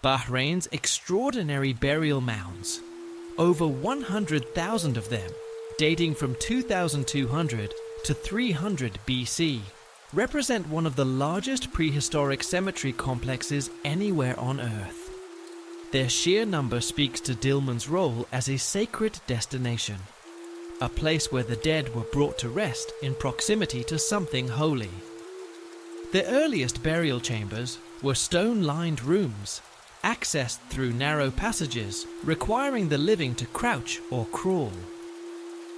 Bahrain's extraordinary burial mounds, over 100,000 of them, dating from 2200 to 300 BC, represent one of the largest prehistoric cemetery complexes anywhere on Earth. Their sheer number speaks to Dilmun's role as a sacred destination, a place where the dead were brought to rest in proximity to something holy. The earliest burial chambers were stone-lined rooms, accessed through narrow passages requiring the living to crouch or crawl.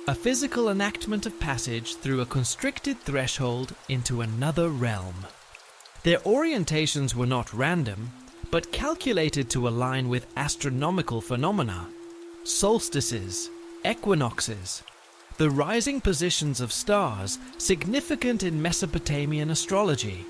A physical enactment of passage through a constricted threshold into another realm. Their orientations were not random, but calculated to align with astronomical phenomena, solstices, equinoxes, the rising positions of stars significant in Mesopotamian astrology.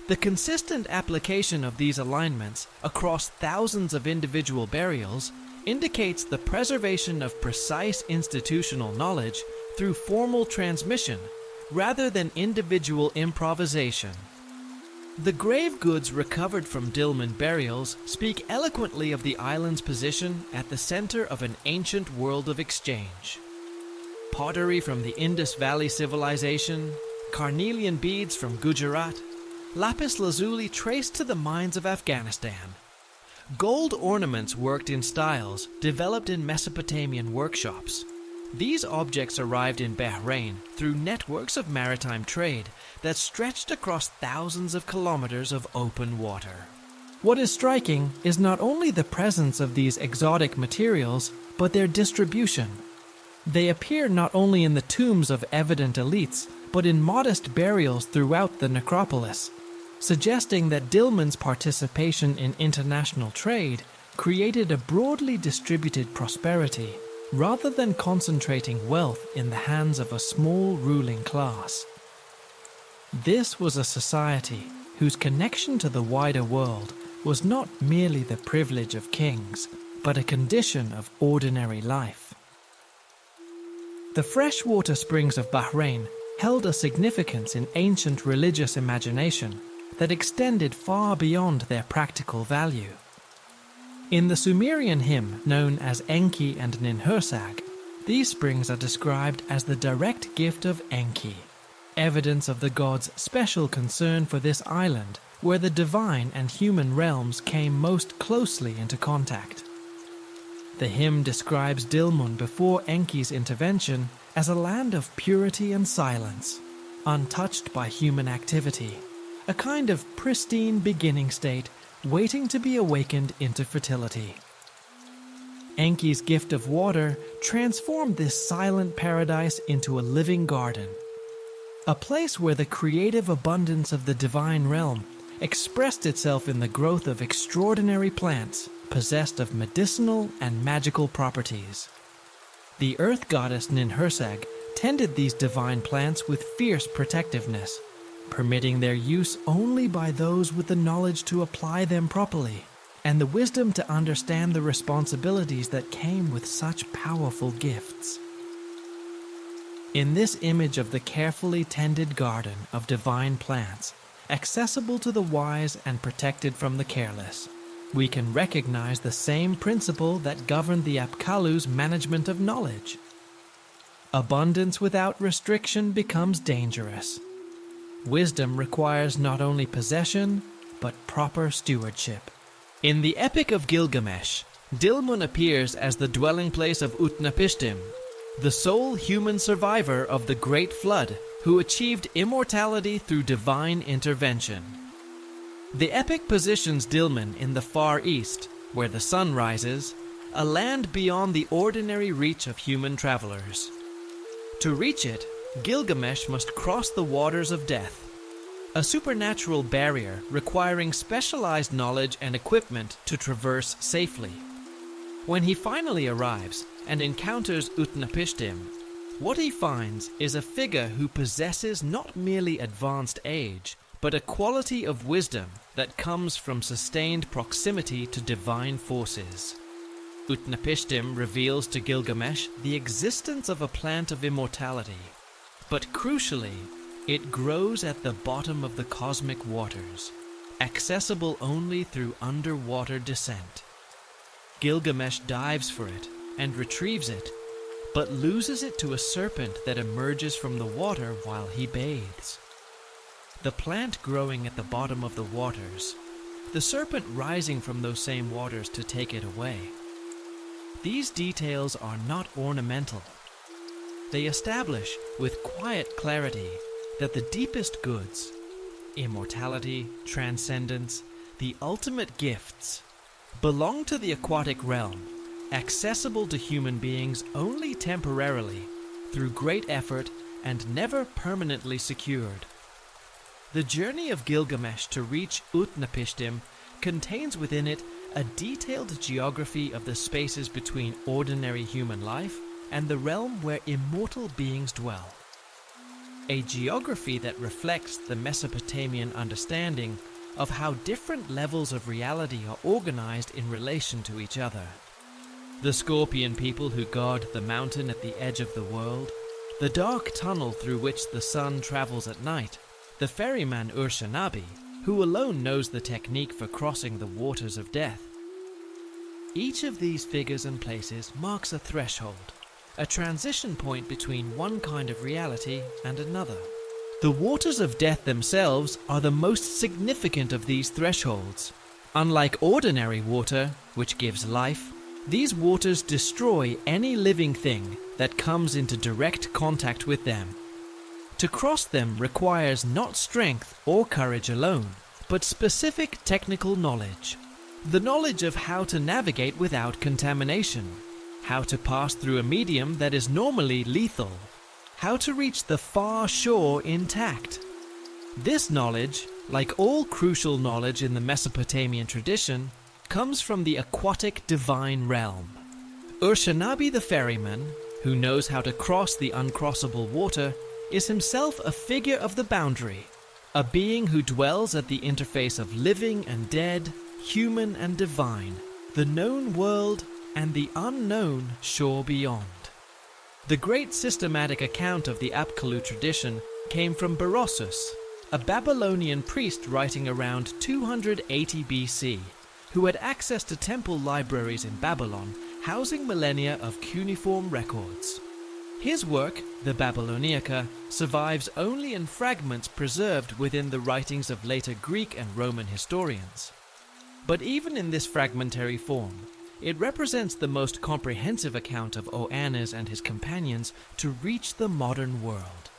The consistent application of these alignments across thousands of individual burials indicates the preservation of precise institutional knowledge through formal transmission rather than individual improvisation. The grave goods recovered from Dilmun burials speak eloquently of the island's position at the center of an ancient world of exchange. Pottery from the Indus Valley civilization, carnelian beads from Gujarat, lapis lazuli traced to the mines of Afghanistan. Gold ornaments worked in styles developed in Mesopotamian workshops. These objects arrived in Bahrain through networks of maritime trade that stretched across thousands of kilometers of open water. What is striking is not only the presence of these exotic materials, but their distribution. They appear not only in the tombs of evident elites, but in modest burials throughout the necropolis, suggesting that Dilmun's participation in international trade created a broadly distributed prosperity, rather than concentrating wealth in the hands of a small ruling class. This was a society whose connection to the wider world was not merely the privilege of kings, but a condition of ordinary life. The freshwater springs of Bahrain held a significance in ancient religious imagination that extended far beyond their practical value. In the Sumerian hymn known as Enki and Ninhursag, these springs are described as the direct gift of Enki, evidence of the god's special concern for this island where the divine and human realms came most closely into contact. The hymn describes Dilmun before Enki's intervention as a land of purity and silence, untouched by human activity, a kind of pristine beginning state waiting to be awakened into fertility. Enki's gift of water transformed this silent paradise into a living garden, a place where the creative abundance of the divine realm expressed itself in the growth of extraordinary plants possessed of medicinal and magical properties. The earth goddess Ninhursag tended these divine plants with fierce protectiveness, permitting their use only by those with the knowledge to apply them properly, and the wisdom to understand the responsibilities that came with such powerful gifts. In this image of the carefully tended garden of divine plants, accessible to the wise and protected from the careless, we can recognize the same principle that governed the Apkallu's management of knowledge. Abundance without restriction becomes dangerous. Wisdom requires not only possession, but proper stewardship. In the Epic of Gilgamesh, Dilmun appears as the dwelling place of Utnapishtim, the sole human survivor of the Great Flood who achieved immortality through divine intervention. The epic positions Dilmun in the Far East, where the sun rises, a land beyond the ordinary reach of human travelers. To reach it, Gilgamesh must cross the waters of death, a supernatural barrier requiring specialized knowledge and equipment to traverse safely. When he finally arrives and encounters Utnapishtim, what he finds is a figure who possesses not merely advanced age, but a quality of wisdom that comes from sustained proximity to divine forces. Utnapishtim reveals to Gilgamesh the existence of a plant of immortality, but crucially, it grows at the bottom of the cosmic waters, accessible only through underwater descent. Gilgamesh dives for it and retrieves it, but loses it to a serpent that emerges from the water while he bathes. The plant growing at the bottom of the waters, the serpent rising from those same waters to take it away. These details are not ornamental. They establish with quiet clarity that the deepest goods, immortality, transcendence, the ultimate gifts, belong to the aquatic realm, accessible to human beings only temporarily, through great effort, and never permanently secured. The journey of Gilgamesh to reach Utnapishtim contains within it a detailed geography of the spaces between ordinary human life and the realm where immortal beings dwell. A geography that reflects the Mesopotamian understanding of how different levels of reality are organized in relation to each other. The scorpion people who guard the mountain at the edge of the world, the dark tunnel through which the sun travels at night, the ferryman Ur-Shanabi, who alone knows the technique for crossing the waters of death. Each of these figures and places marks a threshold, a transition point between one kind of reality and another. The waters of death themselves are the most significant of these thresholds. Unlike ordinary water, which gives life, these waters destroy any living thing that comes into direct contact with them. To cross them requires not strength or courage alone, but specific technical knowledge. The knowledge of how to navigate without contamination, how to pass through a medium that is normally lethal, how to reach the far shore intact. This knowledge, like all crucial knowledge in the Mesopotamian tradition, comes from the aquatic divine realm. Ur-Shanabi the ferryman, who knows how to cross the uncrossable water, is himself a figure of the boundary, a being who dwells at the interface of living and dead, human and divine, the known world and the unknown shore beyond. The great systematic account of the Apkallu tradition came from Berossus, a Babylonian priest writing around 280 BC, who had access to temple libraries in Babylon, housing millennia of cuneiform records. His work, the Babyloniaca, survives only in fragments preserved within the writings of later Greek and Roman historians. But even in this fragmentary form, it represents the most comprehensive account of Oannes and his companions to reach the modern world.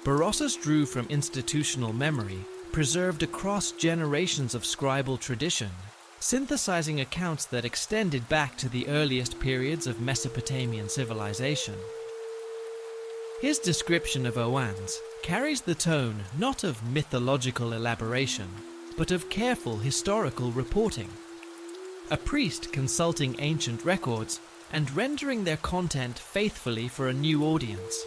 Berossus drew from institutional memory, preserved across generations of scribal tradition, synthesizing accounts that extended back to the earliest periods of Mesopotamian civilization. His description of Oannes carries the tone not of mythological elaboration, but of careful historical reporting. A priest consulting ancient records and rendering their content faithfully for a new audience.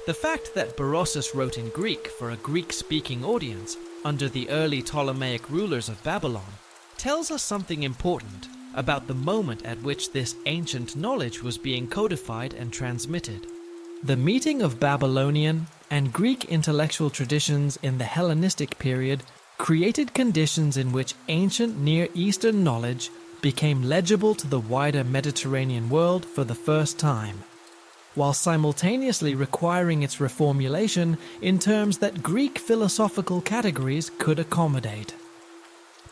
The fact that Berossus wrote in Greek for a Greek-speaking audience under the early Ptolemaic rulers of Babylon tells us something important about the moment at which this ancient knowledge was being codified and transmitted. The meeting of Babylonian and Greek intellectual traditions in the Hellenistic period created conditions in which ancient Near Eastern knowledge became legible to the wider Mediterranean world for the first time, while simultaneously requiring its reformulation in terms that Greek philosophical categories could accommodate.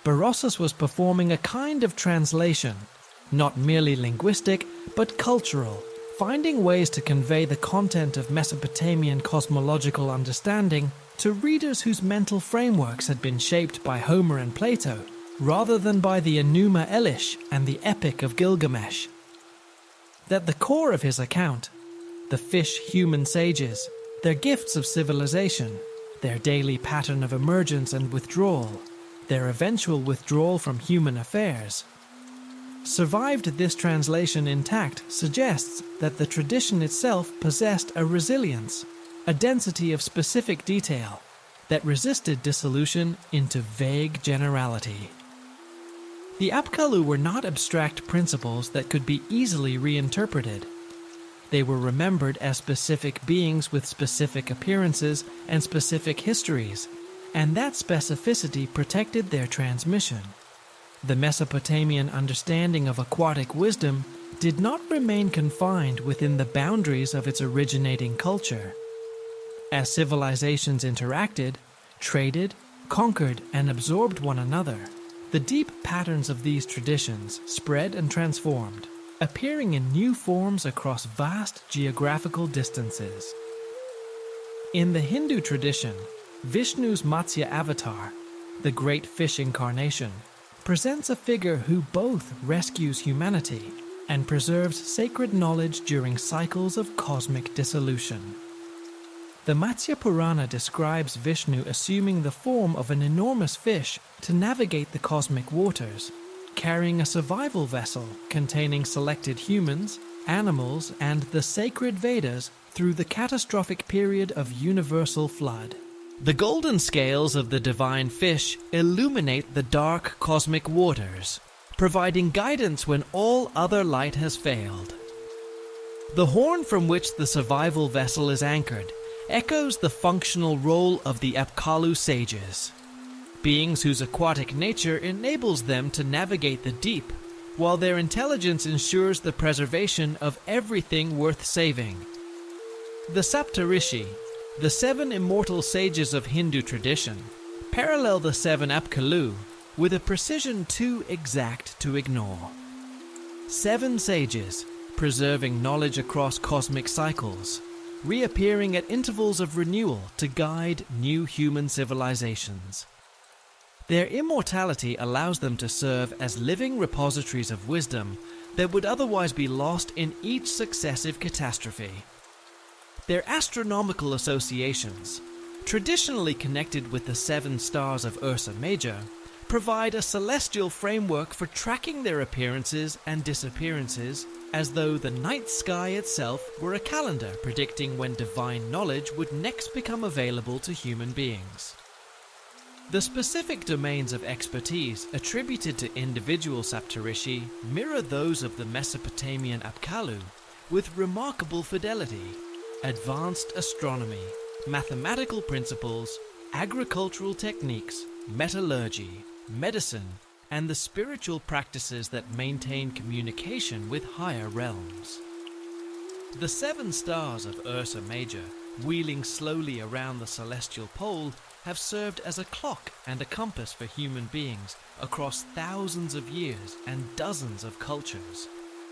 Berossus was performing a kind of translation, not merely linguistic, but cultural, finding ways to convey the content of Mesopotamian cosmological understanding to readers whose mental frameworks had been shaped by Homer and Plato, rather than by the Enuma Elish and the Epic of Gilgamesh. At the core of his account, the fish-human sages, their gifts of civilization, their daily pattern of emergence and withdrawal, their eventual withdrawal from human affairs. Survived this translation intact suggests that the tradition itself possessed a resilience, a density of specific detail, that resisted dissolution into vague generality. The Apkallu were not abstract principles that could be easily reinterpreted. They were remembered as specific beings with specific appearances and specific histories, and that specificity protected their transmission. The Mesopotamian understanding of aquatic wisdom did not remain confined within the boundaries of its originating culture. As civilizations interacted, traded, conquered, and absorbed one another, the deep patterns of these traditions spread and transformed, appearing in new forms across vast geographical distances. In the Hindu tradition, Vishnu's Matsya avatar, the great fish incarnation, presents a figure who both rescues humanity and preserves sacred knowledge during cycles of cosmic dissolution. The Matsya Purana describes Vishnu assuming the form of an enormous fish to navigate the cosmic waters, carrying a survival vessel containing selected humans, animals, and the sacred Vedas through the catastrophic period of universal flood. The golden scales of the divine fish illuminate the dark cosmic waters, providing guidance when all other light has failed. The horn from which the survival vessel is anchored echoes the functional role of the Apkallu sages, beings whose aquatic nature enables them to navigate the deep, while their intelligence ensures the preservation of everything worth saving. The Saptarishi, the 7 immortal sages of Hindu tradition, parallel the 7 Apkallu with a precision too exact to ignore. 7 sages, preserving knowledge across cosmic cycles, reappearing at intervals of renewal to guide new human civilizations. Their immortality allows them to serve as living repositories of wisdom that would otherwise be lost in each successive catastrophe. Their astronomical associations, traditionally connected with the 7 stars of Ursa Major, provide a celestial framework for tracking their appearances and disappearances, as though the night sky itself were a calendar predicting when divine knowledge would next become available to human beings. The specific domains of expertise attributed to individual Saptarishi mirror those of the Mesopotamian Apkallu with remarkable fidelity. Advanced astronomy, mathematical principles, agricultural techniques, metallurgy, medicine, and the spiritual practices that maintain communication with higher realms. The 7 stars of Ursa Major, wheeling slowly around the celestial pole, have served as a clock and a compass for human beings across thousands of years and dozens of cultures.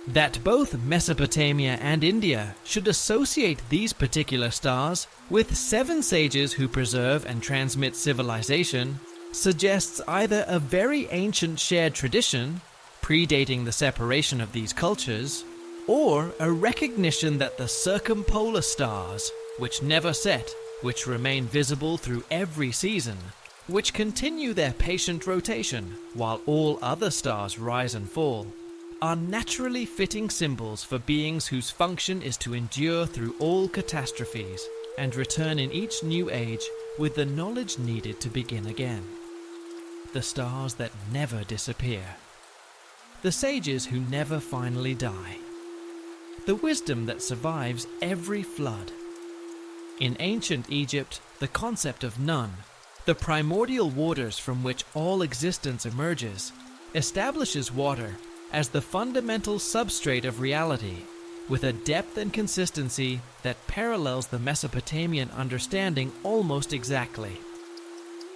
That both Mesopotamia and India should associate these particular stars with 7 sages who preserve and transmit civilization suggests either a very ancient shared tradition, predating the separation of these cultures, or a recognition that the circumpolar stars, which never set, which remain visible through every season, which continue their patient rotation while all other stars rise and fall, are naturally fitting symbols for beings whose function is to endure through all catastrophes and return in each new age with the knowledge needed to begin again. The stars that never disappear. The sages who never finally die. The wisdom that survives every flood. In ancient Egypt, the concept of Nun, the primordial waters from which all existence emerges, establishes water as the fundamental substrate of reality, with a depth and consistency that parallels the Mesopotamian understanding almost exactly.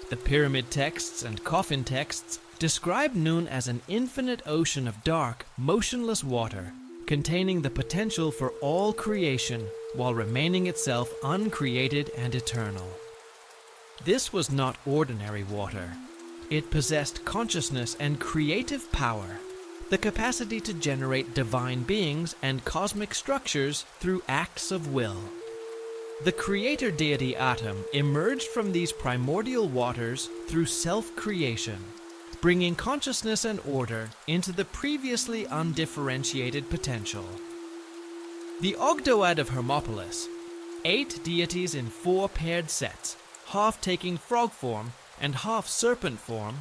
The pyramid texts and coffin texts describe Nun as an infinite ocean of dark, motionless water, containing the potential for all creation while remaining itself uncreated and eternal. This was not ordinary water. It possessed consciousness and creative power, the capacity to generate divine beings and cosmic structures through acts of will. The creator deity Atum emerged from these primordial waters through self-creation, bringing consciousness and order into the previously undifferentiated potential. The Ogdoad of Hermopolis, 8 deities in 4 paired sets, half taking frog form and half serpent form,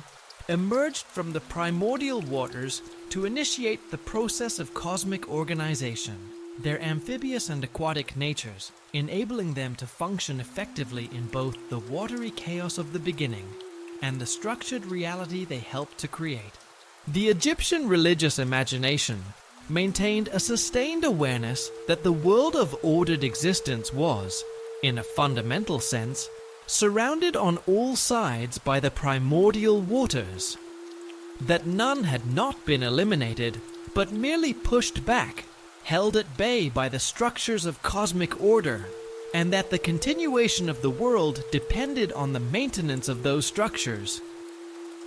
emerged from the primordial waters to initiate the process of cosmic organization, their amphibious and aquatic natures enabling them to function effectively in both the watery chaos of the beginning and the structured reality they helped to create. The Egyptian religious imagination maintained a sustained awareness that the world of ordered existence was, in a fundamental sense, surrounded on all sides by the primordial waters, that none had not been eliminated, but merely pushed back, held at bay by the structures of cosmic order, and that the continuation of the world depended on the maintenance of those structures.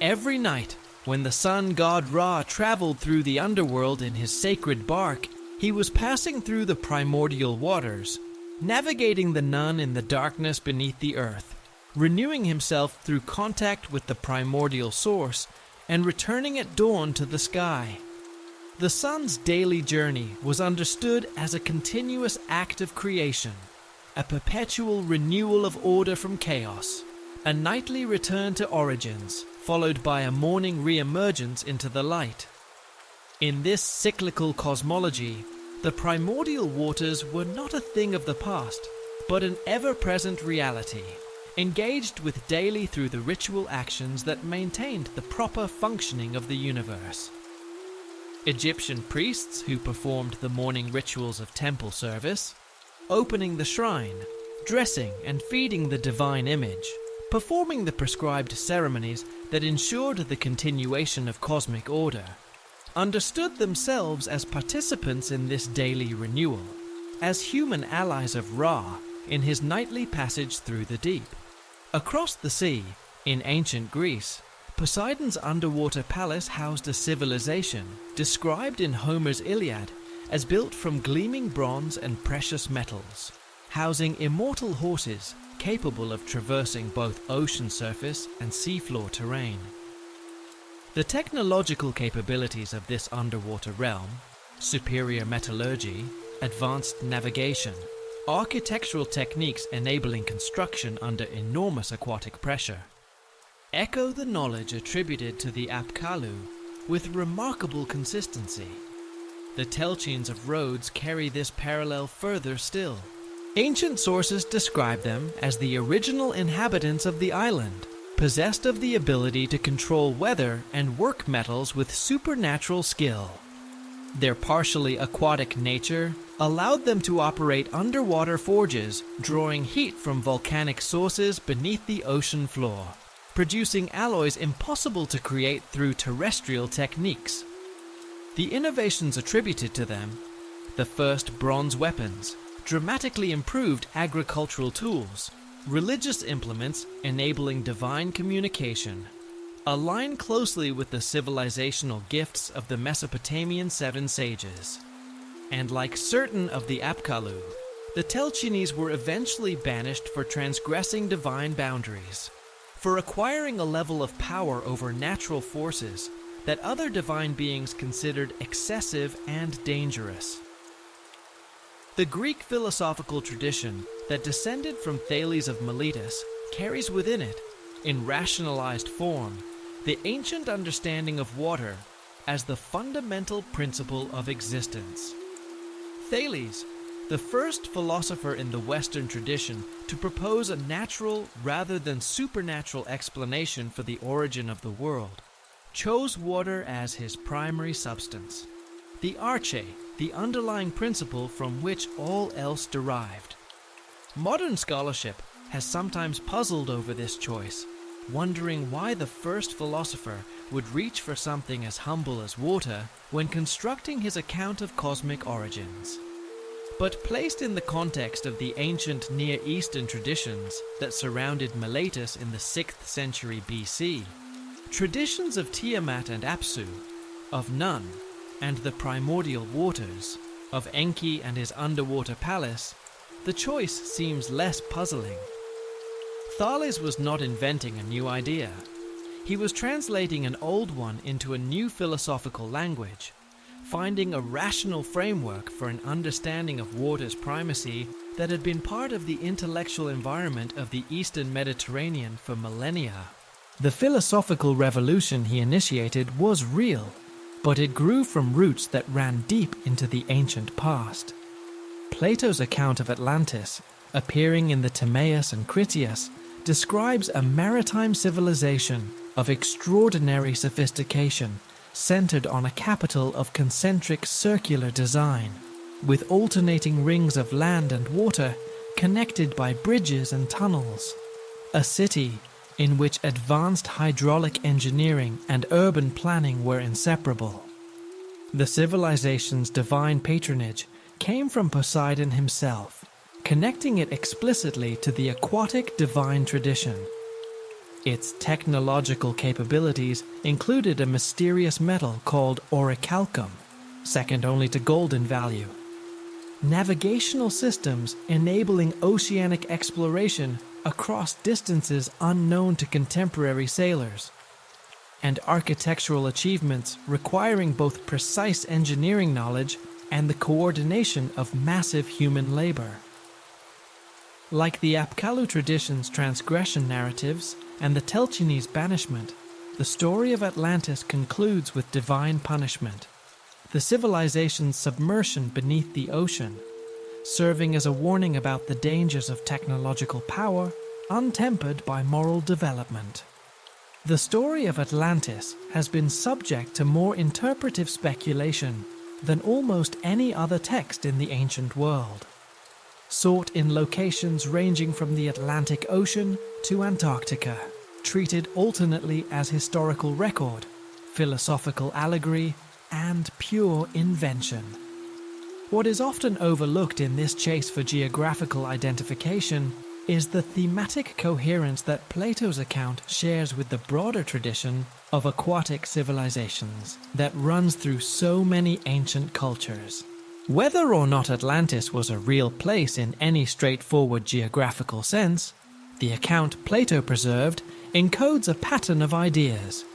Every night, when the sun god Ra traveled through the underworld in his sacred bark, he was passing through the primordial waters, navigating the nun in the darkness beneath the earth, renewing himself through contact with the primordial source, and returning at dawn to the sky. The sun's daily journey was understood as a continuous act of creation, a perpetual renewal of order from chaos, a nightly return to origins, followed by a morning re-emergence into the light. In this cyclical cosmology, the primordial waters were not a thing of the past, but an ever-present reality, engaged with daily through the ritual actions that maintained the proper functioning of the universe. Egyptian priests who performed the morning rituals of temple service, opening the shrine, dressing and feeding the divine image, performing the prescribed ceremonies that ensured the continuation of cosmic order, understood themselves as participants in this daily renewal, as human allies of Ra in his nightly passage through the deep. Across the sea, in ancient Greece, Poseidon's underwater palace housed a civilization described in Homer's Iliad as built from gleaming bronze and precious metals, housing immortal horses capable of traversing both ocean surface and seafloor terrain. The technological capabilities of this underwater realm, superior metallurgy, advanced navigation, architectural techniques enabling construction under enormous aquatic pressure, echo the knowledge attributed to the Apkallu with remarkable consistency. The Telchines of Rhodes carry this parallel further still. Ancient sources describe them as the original inhabitants of the island, possessed of the ability to control weather and work metals with supernatural skill. Their partially aquatic nature allowed them to operate underwater forges, drawing heat from volcanic sources beneath the ocean floor, producing alloys impossible to create through terrestrial techniques. The innovations attributed to them, the first bronze weapons, dramatically improved agricultural tools, religious implements enabling divine communication, align closely with the civilizational gifts of the Mesopotamian 7 sages. And like certain of the Apkallu, the Telchines were eventually banished for transgressing divine boundaries, for acquiring a level of power over natural forces that other divine beings considered excessive and dangerous. The Greek philosophical tradition that descended from Thales of Miletus carries within it, in rationalized form, the ancient understanding of water as the fundamental principle of existence. Thales, the first philosopher in the Western tradition to propose a natural rather than supernatural explanation for the origin of the world, chose water as his primary substance, the arche, the underlying principle from which all else derived. Modern scholarship has sometimes puzzled over this choice, wondering why the first philosopher would reach for something as humble as water when constructing his account of cosmic origins. But placed in the context of the ancient Near Eastern traditions that surrounded Miletus in the 6th century BC, traditions of Tiamat and Abzu, of Nun and the primordial waters, of Enki and his underwater palace, the choice seems less puzzling. Thales was not inventing a new idea. He was translating an old one into a new philosophical language, finding a rational framework for an understanding of water's primacy that had been part of the intellectual environment of the Eastern Mediterranean for millennia. The philosophical revolution he initiated was real, but it grew from roots that ran deep into the ancient past. Plato's account of Atlantis, appearing in the Timaeus and Critias, describes a maritime civilization of extraordinary sophistication centered on a capital of concentric circular design, with alternating rings of land and water connected by bridges and tunnels. A city in which advanced hydraulic engineering and urban planning were inseparable. The civilization's divine patronage came from Poseidon himself, connecting it explicitly to the aquatic divine tradition. Its technological capabilities included a mysterious metal called orichalcum, second only to gold in value, navigational systems enabling oceanic exploration across distances unknown to contemporary sailors, and architectural achievements requiring both precise engineering knowledge and the coordination of massive human labor. Like the Apkallu tradition's transgression narratives and the Telchinese banishment, the story of Atlantis concludes with divine punishment, the civilization's submersion beneath the ocean, serving as a warning about the dangers of technological power untempered by moral development. The story of Atlantis has been subject to more interpretive speculation than almost any other text in the ancient world. Sought in locations ranging from the Atlantic Ocean to Antarctica, treated alternately as historical record, philosophical allegory, and pure invention. What is often overlooked in this chase for geographical identification is the thematic coherence that Plato's account shares with the broader tradition of aquatic civilizations that runs through so many ancient cultures. Whether or not Atlantis was a real place in any straightforward geographical sense, the account Plato preserved encodes a pattern of ideas: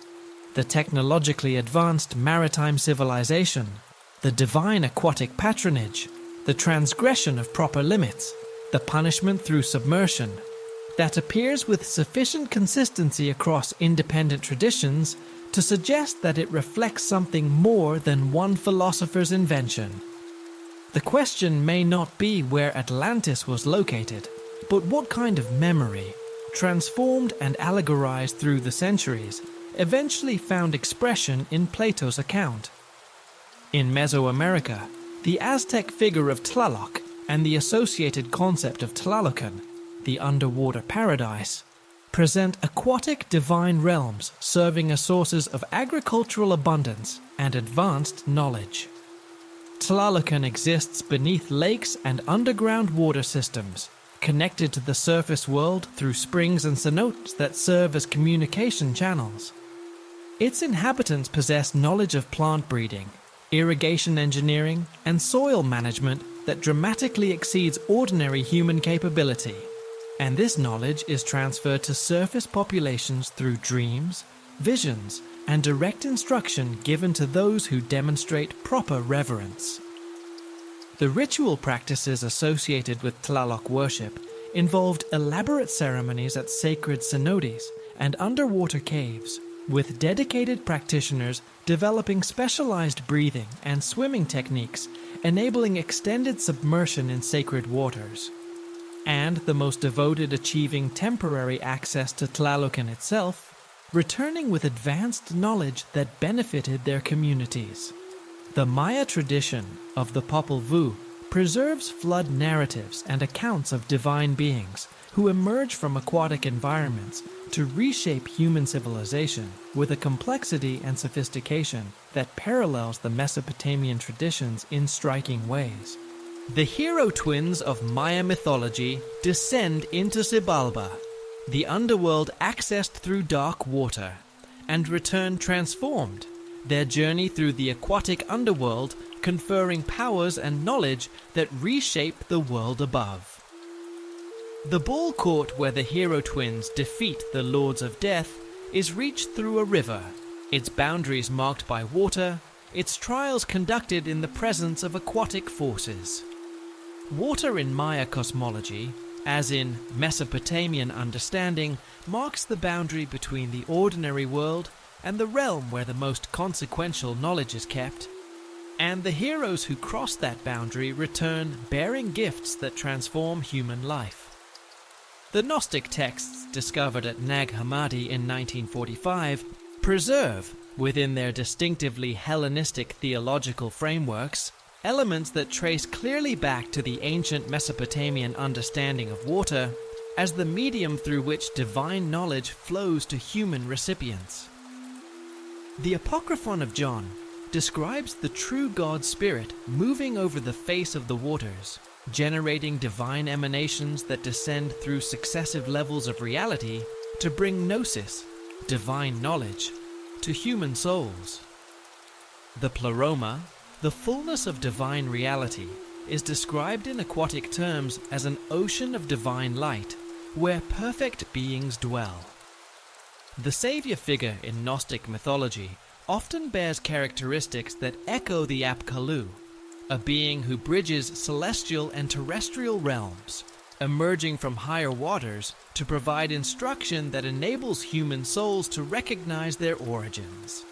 the technologically advanced maritime civilization, the divine aquatic patronage, the transgression of proper limits, the punishment through submersion, that appears with sufficient consistency across independent traditions to suggest that it reflects something more than one philosopher's invention. The question may not be where Atlantis was located, but what kind of memory, transformed and allegorized through the centuries, eventually found expression in Plato's account. In Mesoamerica, the Aztec figure of Tlaloc and the associated concept of Tlalocan, the underwater paradise, present aquatic divine realms serving as sources of agricultural abundance and advanced knowledge. Tlalocan exists beneath lakes and underground water systems, connected to the surface world through springs and cenotes that serve as communication channels. Its inhabitants possess knowledge of plant breeding, irrigation engineering, and soil management that dramatically exceeds ordinary human capability. And this knowledge is transferred to surface populations through dreams, visions, and direct instruction given to those who demonstrate proper reverence. The ritual practices associated with Tlaloc worship involved elaborate ceremonies at sacred cenotes and underwater caves, with dedicated practitioners developing specialized breathing and swimming techniques enabling extended submersion in sacred waters, and the most devoted achieving temporary access to Tlalocan itself, returning with advanced knowledge that benefited their communities. The Maya tradition of the Popol Vuh preserves flood narratives and accounts of divine beings who emerge from aquatic environments to reshape human civilization with a complexity and sophistication that parallels the Mesopotamian traditions in striking ways. The hero twins of Maya mythology descend into Xibalba, the underworld accessed through dark water, and return transformed, their journey through the aquatic underworld conferring powers and knowledge that reshape the world above. The ball court where the hero twins defeat the Lords of Death is reached through a river, its boundaries marked by water, its trials conducted in the presence of aquatic forces. Water in Maya cosmology, as in Mesopotamian understanding, marks the boundary between the ordinary world and the realm where the most consequential knowledge is kept, and the heroes who cross that boundary return bearing gifts that transform human life. The Gnostic texts discovered at Nag Hammadi in 1945 preserve, within their distinctively Hellenistic theological frameworks, elements that trace clearly back to the ancient Mesopotamian understanding of water as the medium through which divine knowledge flows to human recipients. The Apocryphon of John describes the true God Spirit moving over the face of the waters, generating divine emanations that descend through successive levels of reality to bring gnosis, divine knowledge, to human souls. The pleroma, the fullness of divine reality, is described in aquatic terms as an ocean of divine light, where perfect beings dwell. The savior figure in Gnostic mythology often bears characteristics that echo the Apkallu, a being who bridges celestial and terrestrial realms, emerging from higher waters to provide instruction that enables human souls to recognize their origins.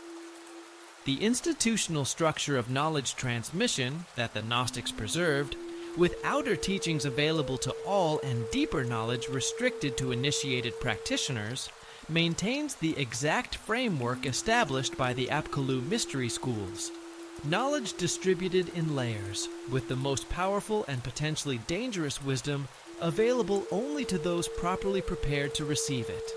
The institutional structure of knowledge transmission that the Gnostics preserved, with outer teachings available to all and deeper knowledge restricted to initiated practitioners, maintains the exact framework established by the Apkallu mystery schools. Knowledge distributed in layers, with the most powerful and potentially dangerous wisdom available only to those properly prepared to receive it.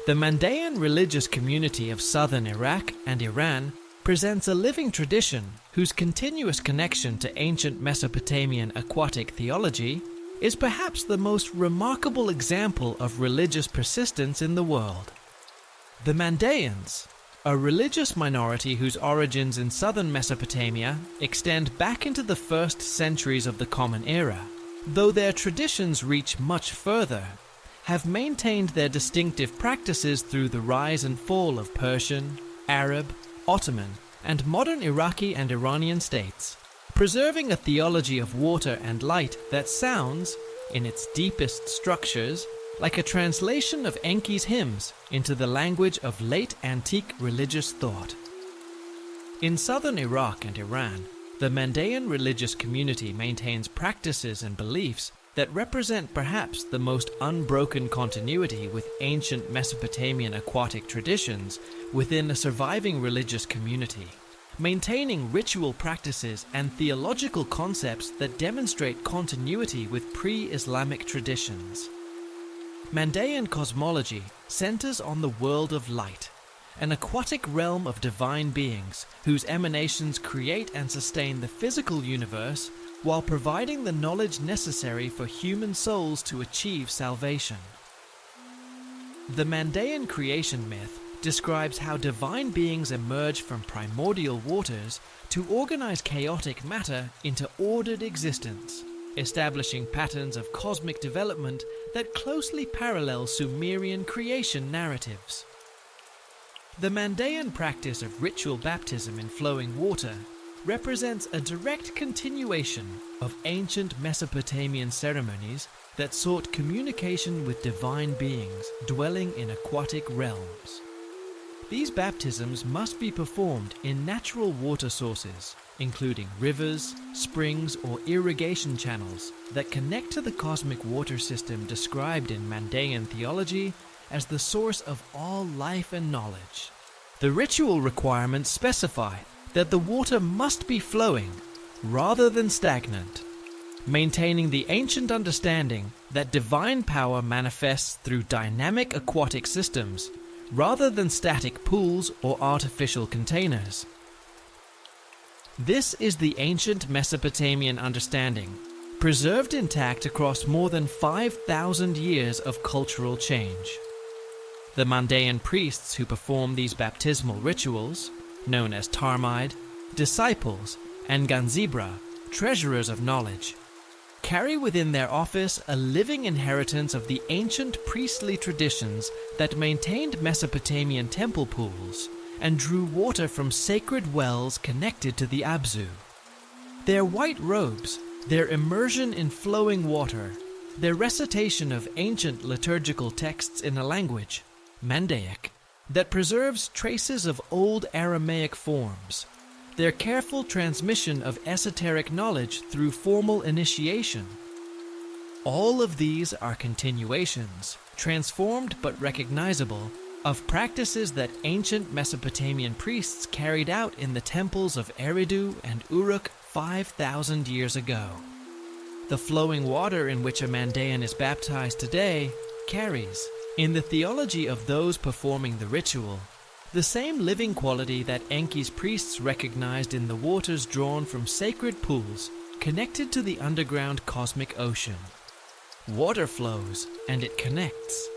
The Mandean religious community of southern Iraq and Iran presents a living tradition whose continuous connection to ancient Mesopotamian aquatic theology is perhaps the most remarkable example of religious persistence in the world. The Mandeans, a religious minority whose origins in southern Mesopotamia extend back into the first centuries of the Common Era, though their traditions reach much further, have maintained their distinctive practices through the rise and fall of Persian, Arab, Ottoman, and modern Iraqi and Iranian states, preserving a theology of water and light that sounds, in its deepest structures, like a translation of Enki's hymns into the language of late antique religious thought. In southern Iraq and Iran, the Mandean religious community maintains practices and beliefs that represent perhaps the most unbroken continuity with ancient Mesopotamian aquatic traditions within a surviving religious community, maintaining ritual practices and theological concepts that demonstrate continuity with pre-Islamic traditions. Mandean cosmology centers on the world of light, an aquatic realm of divine beings whose emanations create and sustain the physical universe while providing the knowledge necessary for human souls to achieve salvation. The Mandean creation myth describes how divine beings emerge from primordial waters to organize chaotic matter into ordered existence, establishing patterns of cosmic development that closely parallel Sumerian creation narratives. The Mandean practice of ritual baptism in flowing water represents a direct continuation of ancient Mesopotamian ceremonies that sought communication with divine beings dwelling in aquatic realms. These baptisms must be performed in natural water sources, including rivers, springs, or irrigation channels that connect to the cosmic water system described in Mandean theology as the source of all life and knowledge. The ritual requirements specify that the water must be flowing rather than stagnant, maintaining the ancient understanding that divine power manifests through dynamic aquatic systems rather than static pools or artificial containers. This is the ancient Mesopotamian understanding, preserved intact across more than 5,000 years of cultural change. The Mandean priests who perform these baptismal rituals, known as Tarmide, disciples, and Ganzibra, treasurers of knowledge, carry within their office a living inheritance of the ancient priestly traditions that maintained Mesopotamian temple pools and drew water from sacred wells connected to the Abzu. Their white robes, their immersion in flowing water, their recitation of ancient liturgical texts in a language, Mandaic, that preserves traces of old Aramaic forms, their careful transmission of esoteric knowledge through formal initiation. All of these are continuations, transformed but recognizable, of practices that ancient Mesopotamian priests carried out in the temples of Eridu and Uruk 5,000 years ago. The flowing water in which a Mandean is baptized today carries, in the theology of those performing the ritual, the same living quality that Enki's priests recognized in the waters drawn from sacred pools connected to the underground cosmic ocean. Water flows, and it connects.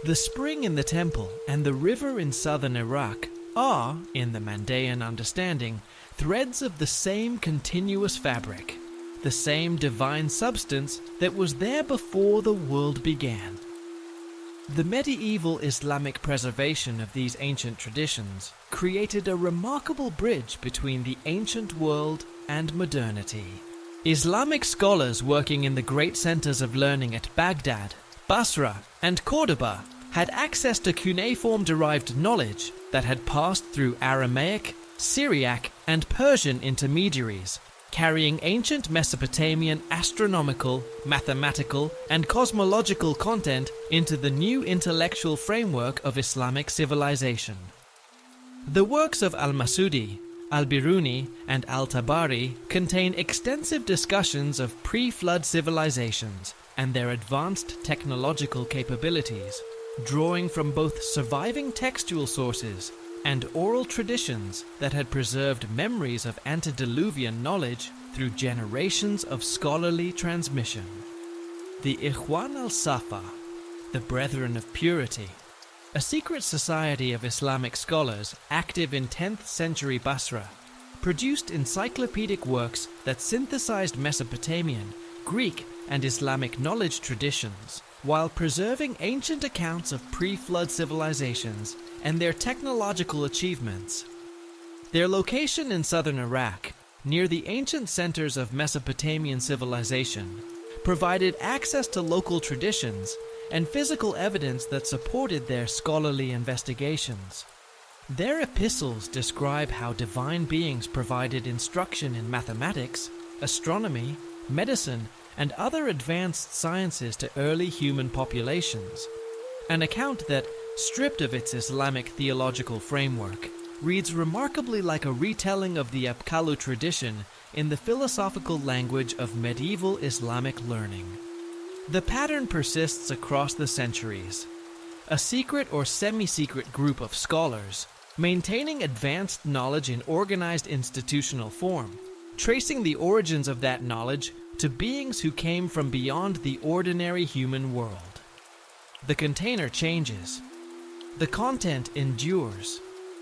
The spring in the temple and the river in southern Iraq are, in the Mandean understanding, threads of the same continuous fabric, the same divine substance that was there before the world began. The medieval Islamic preservation of these ancient traditions created a remarkable bridge between the ancient world and modernity. Islamic scholars working in the great centers of learning at Baghdad, Basra, and Cordoba had access to cuneiform-derived knowledge that had passed through Aramaic, Syriac, and Persian intermediaries, carrying ancient Mesopotamian astronomical, mathematical, and cosmological content into the new intellectual framework of Islamic civilization. The works of al-Masudi, al-Biruni, and al-Tabari contain extensive discussions of pre-flood civilizations and their advanced technological capabilities, drawing from both surviving textual sources and oral traditions that had preserved memories of antediluvian knowledge through generations of scholarly transmission. The Ikhwan al-Safa, the Brethren of Purity, a secret society of Islamic scholars active in 10th century Basra, produced encyclopedic works that synthesized Mesopotamian, Greek, and Islamic knowledge traditions, while preserving ancient accounts of pre-flood civilizations and their technological achievements. Their location in southern Iraq, near the ancient centers of Mesopotamian civilization, provided access to local traditions and physical evidence that supported their scholarly investigations. Their epistles describe how divine beings provided instruction in mathematics, astronomy, medicine, and other advanced sciences to early human populations, an account that, stripped of its Islamic theological framework, reads remarkably like a retelling of the Apkallu tradition in the philosophical language of medieval Islamic learning. The pattern persists across the centuries. A secret or semi-secret group of scholars, maintaining advanced knowledge in organized institutional form, tracing the origins of that knowledge to beings who came from beyond the ordinary human world. The container changes. The content endures.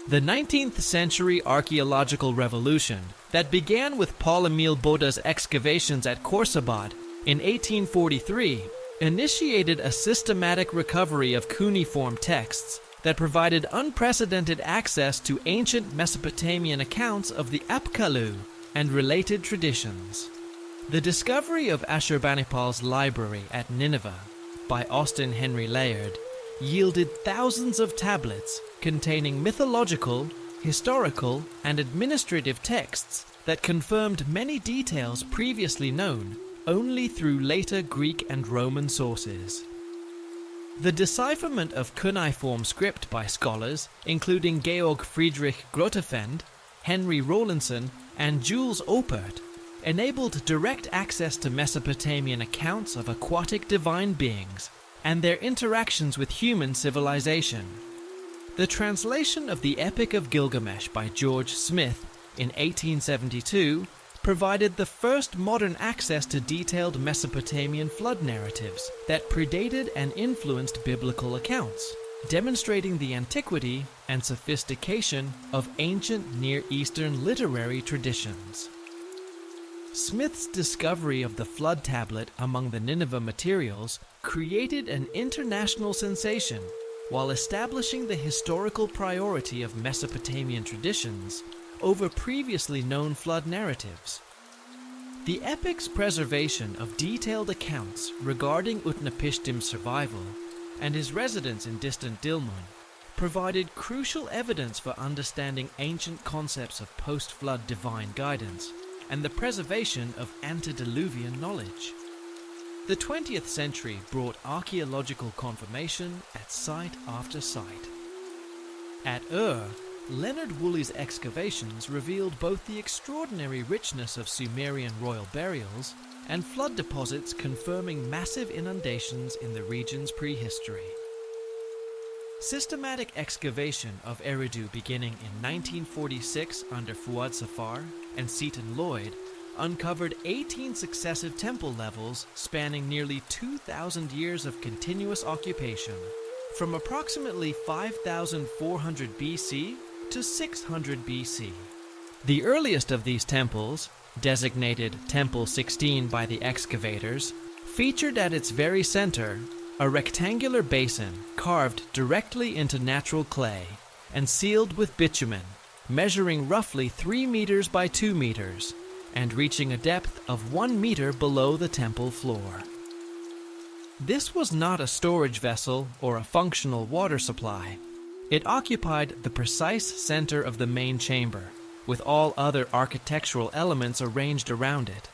The 19th century archaeological revolution that began with Paul-Émile Boda's excavations at Khorsabad in 1843 initiated a systematic recovery of cuneiform texts that provided unprecedented access to ancient Mesopotamian accounts of the Apkallu and related traditions. The discovery of Ashurbanipal's library at Nineveh by Austin Henry Layard yielded thousands of tablets containing mythological, historical, and administrative texts that confirmed many details previously known only through later Greek and Roman sources. The decipherment of cuneiform script by scholars, including Georg Friedrich Grotefend, Henry Rawlinson, and Jules Oppert, enabled direct access to Mesopotamian accounts of aquatic divine beings and their interactions with human civilization. The translation of the Epic of Gilgamesh by George Smith in 1872 provided the first modern access to detailed Mesopotamian flood narratives that predated and influenced biblical accounts, demonstrating the antiquity and sophistication of ancient Near Eastern literary traditions. Smith's discovery of the flood tablet among the Nineveh materials created an international sensation while establishing the historical priority of Mesopotamian traditions over previously known flood narratives. The epic's preservation of detailed accounts regarding Utnapishtim's survival and his residence in distant Dilmun provided crucial evidence for understanding ancient concepts of post-flood divine guidance and the preservation of antediluvian knowledge. The 20th century brought archaeological confirmation at site after site. At Leonard Woolley's excavations revealed both the extraordinary richness of Sumerian royal burials and flood deposits confirming massive inundations in the region's prehistory. Systematic excavation of Eridu beginning in 1946 under Fuad Safar and Seton Lloyd uncovered 18 successive temple levels spanning nearly 2,000 years of continuous occupation, from approximately 5,400 BC to 600 BC. The earliest of these temples, designated Temple 16 by the excavators, featured at its very center a rectangular basin carved directly into natural clay and sealed with bitumen, measuring roughly 3 meters by 2 meters and reaching a depth of 1 meter below the temple floor. This was not a storage vessel or a functional water supply. It occupied the precise center of the main chamber, with all other architectural elements arranged around it.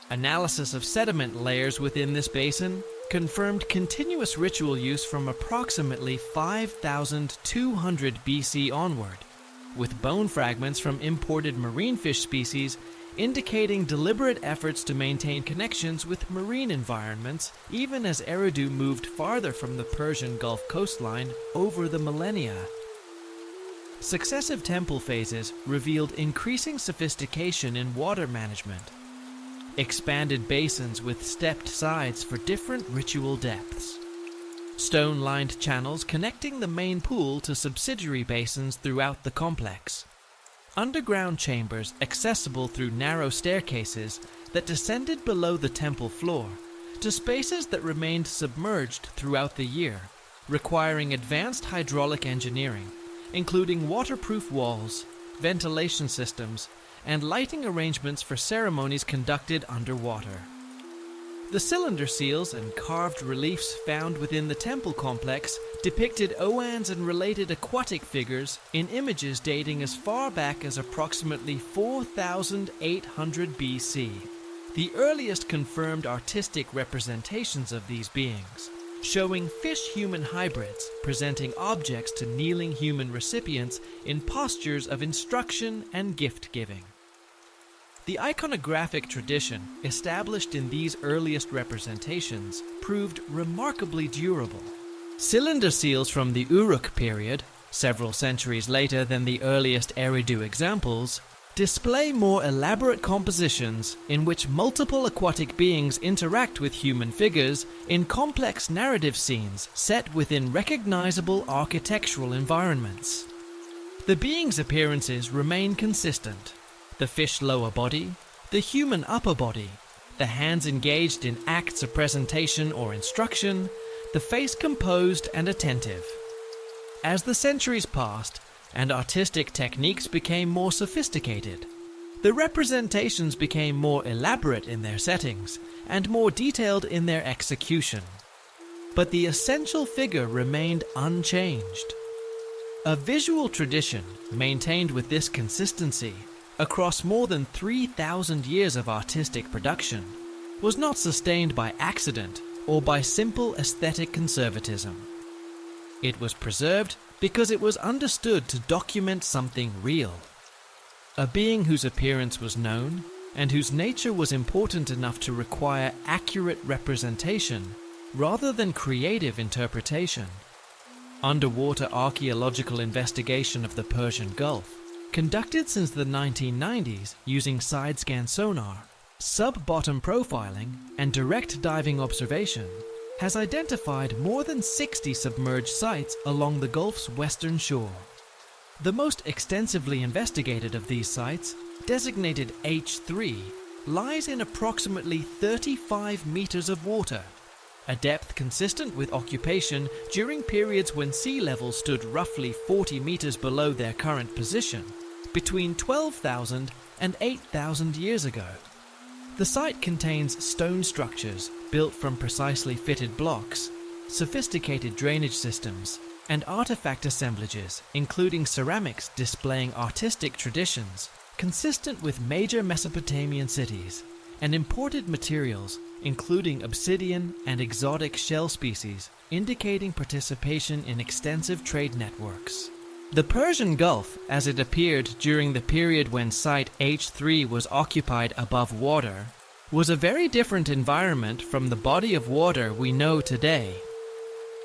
Analysis of sediment layers within this basin confirmed continuous ritual use from approximately 5,200 BC onward, with bone fragments from imported marine fish species indicating deliberate efforts to maintain connections with marine environments even as Eridu moved farther from the Persian Gulf coastline over the millennia. Successive temple phases revealed increasing sophistication in water management, expanded basins with stepped sides for different ritual depths, stone-lined channels connecting the main pool to subsidiary basins throughout the complex, underground chambers accessible through narrow staircases that descended below the temple floor to spaces that remained submerged throughout the year, requiring advanced hydraulic engineering, including waterproof walls, ventilation systems, and lighting arrangements for ceremonies conducted underwater. The cylinder seals and carved reliefs found within the temple complex depicted Oannes and related aquatic figures in images dating as far back as approximately 4,800 BC, the earliest confirmed artistic representations of these beings, showing fish-human hybrids presenting objects to kneeling human recipients in postures of instruction and gift-giving. The iconographic tradition established in these earliest representations proved remarkably durable. Cylinder seals from the Uruk period, several centuries later than the earliest Eridu examples, display more elaborate compositions in which multiple aquatic beings interact with human figures in complex narrative scenes set within recognizable architectural environments. The beings' appearances remain consistent. The fish lower body, the human upper body, the hands engaged in acts of presentation or instruction, the face composed and attentive. As the centuries passed and artistic techniques became more sophisticated, the representations became more elaborate in their settings and more detailed in their execution. But the essential figure remained unchanged. A visual tradition maintained with this consistency across more than 3,000 years of artistic production was not sustained by accident or by simple aesthetic conservatism. It was preserved because it was understood to document something real, a being whose appearance was known and whose nature was important enough to require accurate representation rather than creative interpretation. Underwater archaeological investigation of the Persian Gulf, conducted since the 1990s using side-scan sonar, sub-bottom profiling, and direct diving observation, has identified more than 60 submerged sites along the Gulf's western shore. The most extensively investigated of these sites, designated H3, lies in approximately 35 meters of water, a depth consistent with occupation during periods when sea levels stood roughly 40 meters below their current position, between 12,000 and 8,000 years ago. The site contains stone structures built from precisely fitted blocks, sophisticated drainage systems, and artifact assemblages, including ceramics displaying artistic traditions consistent with major Mesopotamian cities, and imported materials, including obsidian and exotic shell species, indicating participation in extensive trade networks. The Persian Gulf, as it appeared during the period when Site H3 was occupied above water, was a very different environment from the body of water we know today.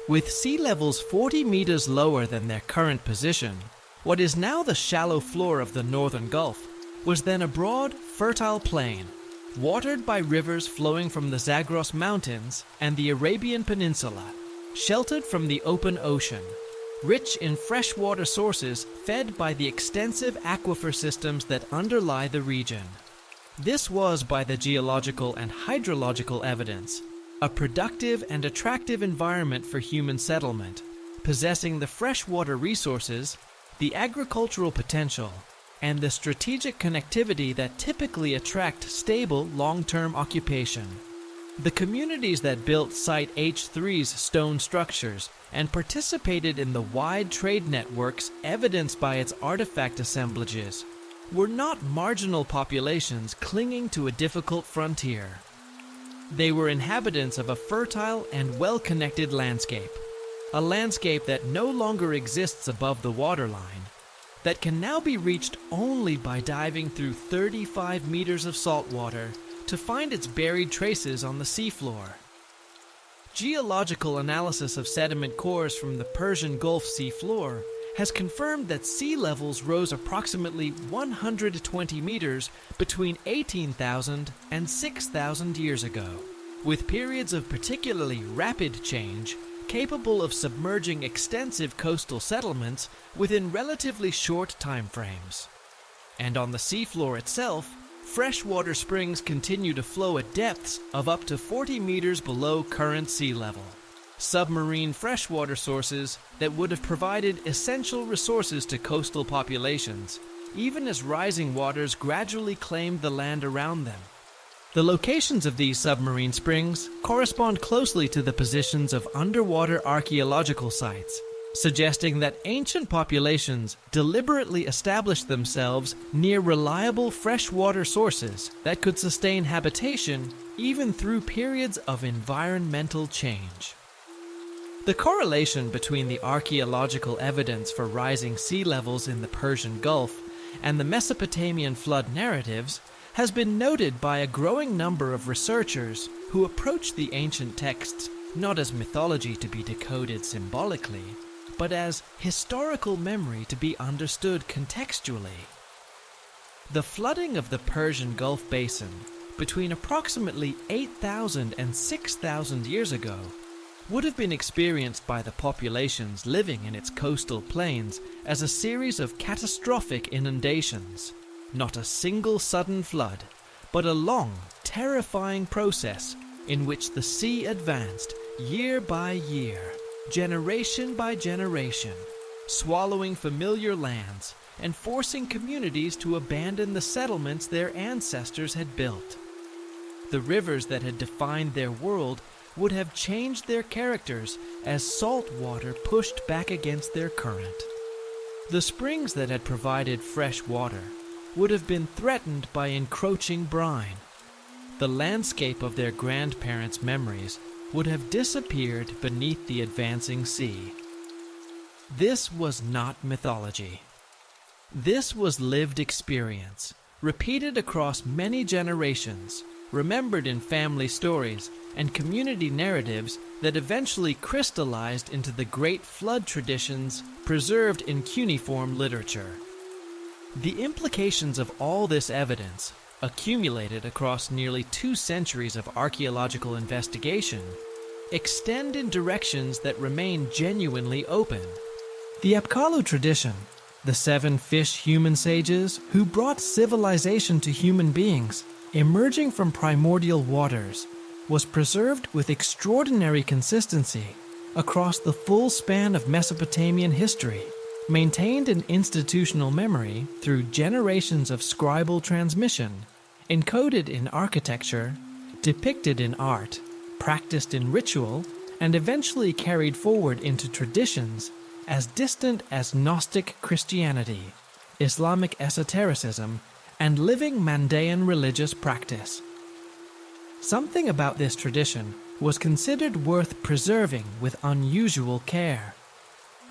With sea levels 40 meters lower than their current position, what is now the shallow floor of the northern Gulf was then a broad, fertile plain, watered by rivers flowing from the Zagros Mountains and the Arabian Peninsula, sheltered from the open ocean, rich in freshwater sources fed by the extensive aquifer systems that underlie the region. This was, by the geological and hydrological evidence, a productive and attractive environment for human settlement, possessing the freshwater resources, the agricultural potential, and the strategic connectivity that typically attract stable, long-term occupation. The communities that built Site H3's stone structures and participated in the wide trade networks evidenced by its artifact assemblages were not marginal populations clinging to a difficult frontier. They were inhabitants of a fertile and well-connected landscape, a landscape that no longer exists above the waterline, that can now be reached only by diving through 35 meters of salt water to find its buried traces on the seafloor. Geological analysis of sediment cores from the Persian Gulf seafloor has confirmed that sea levels rose approximately 120 meters between 18,000 and 6,000 years ago, with periods of particularly rapid change capable of submerging extensive coastal settlements within relatively short time frames. And on the seafloor itself, freshwater springs continue to flow at depths of up to 40 meters below current sea level. Submarine freshwater sources that would have provided essential resources to coastal populations, even as rising waters gradually claimed the land around them. The locations of these submarine springs correspond closely to the positions of underwater archaeological sites, suggesting that ancient populations deliberately established themselves near reliable freshwater sources that could sustain habitation even through periods of environmental change. The correlation between the archaeological evidence for rising sea levels in the Persian Gulf and the Mesopotamian flood narratives has been noted by a growing number of researchers who approach the ancient texts not as mythology to be decoded symbolically, but as historical memory to be understood contextually. The flooding of the Persian Gulf Basin between approximately 8,000 and 6,000 years ago would have been experienced by the populations living in its coastal plains as a series of catastrophic inundations, not a single sudden flood, but a long, terrifying process in which the sea advanced year by year, generation by generation, swallowing familiar lands and forcing communities to abandon the settlements their ancestors had built. The rivers that had defined their world would have changed their characters as salt water pushed back against their current. The springs that had provided fresh water would have been threatened by encroaching brine. The landscape of their grandparents' memories would have disappeared beneath the advancing sea. This was not mythology. This was lived experience, repeated across many generations, remembered in family stories and community narratives that eventually crystallized into the great flood traditions preserved in cuneiform literature. The implications of all this evidence, accumulated across nearly 2 centuries of archaeological investigation, extend in directions that remain genuinely open. The Apkallu tradition, the 7 fish human sages who brought civilization to human beings, emerging from primordial waters, was preserved with extraordinary consistency across the full span of Mesopotamian history, maintained in institutional memory through generations of scribal transmission, encoded in architecture, depicted in art, practiced in ritual, and eventually carried forward into traditions as distant as Gnostic Christianity, Islamic esotericism, and living Mandean religious practice. Something about this tradition was considered worth preserving with unusual care.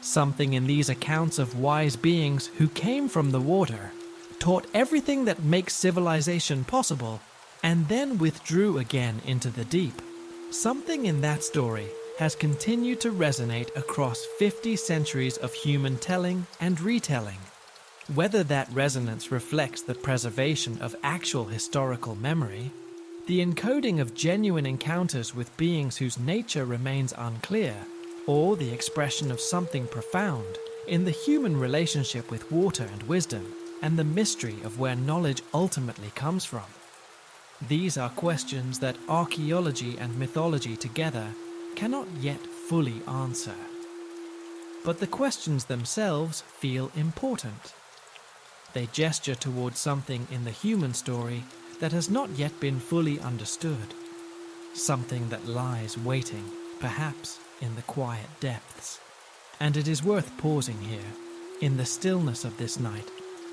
Something in these accounts of wise beings who came from the water, taught everything that makes civilization possible, and then withdrew again into the deep. Something in that story has continued to resonate across 50 centuries of human telling and retelling. Whether that resonance reflects the preservation of actual historical memory, the encoding of genuine encounters with beings whose nature remains unclear, or the expression of something profound in the human relationship with water and wisdom, and the mystery of where knowledge ultimately comes from. These are questions that archaeology and mythology together cannot yet fully answer. But the questions themselves feel important. They gesture towards something in the human story that has not yet been fully understood, something that lies waiting, perhaps in the quiet depths. And it is worth pausing here, in the stillness of this night,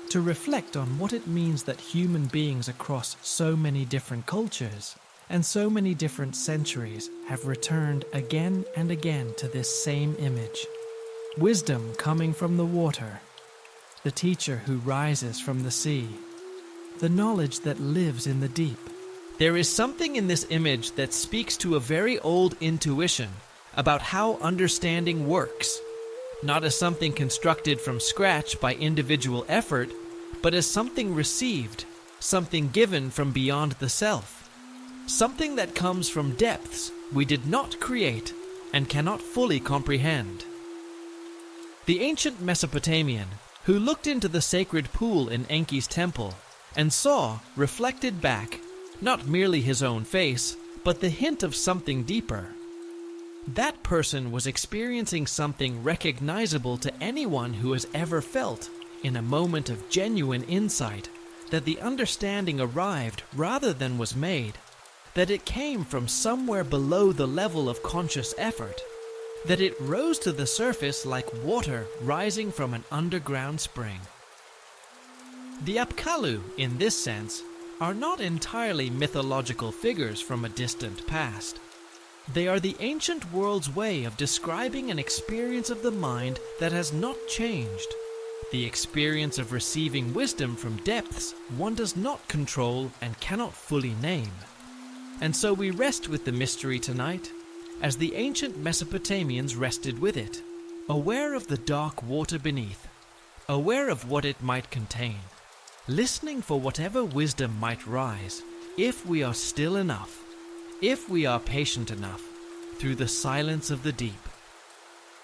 to reflect on what it means that human beings across so many different cultures and so many different centuries have returned again and again to this same image. Wisdom coming from the water, the teacher who rises from the sea, the knowledge that lives in the deep. There is something in this image that speaks to a very old intuition about how understanding works, not as something constructed from scratch by individual effort, but as something received, something given from beyond the self, something that comes from depths we did not create and cannot fully comprehend. The ancient Mesopotamian, who looked into the sacred pool in Enki's temple and saw, reflected back, not merely his own face, but the hint of something deeper. That person was experiencing something recognizable to anyone who has ever felt, in a moment of genuine insight, that the understanding arrived rather than was made, that it came from somewhere below the level of conscious effort, that it rose to the surface like water rising from an underground spring. The Apkallu, in this sense, are not entirely mythological figures from a distant past. They are the ancient world's way of describing an experience of the mind that has not changed, the experience of receiving wisdom from depths one does not control and cannot fully name. And so we rest with the mystery tonight, as the ancient Mesopotamians rested with it, aware of the dark water beneath, aware of what it might contain, listening for whatever wisdom might rise, if we are still enough, if we are patient enough, through the silence of the deep.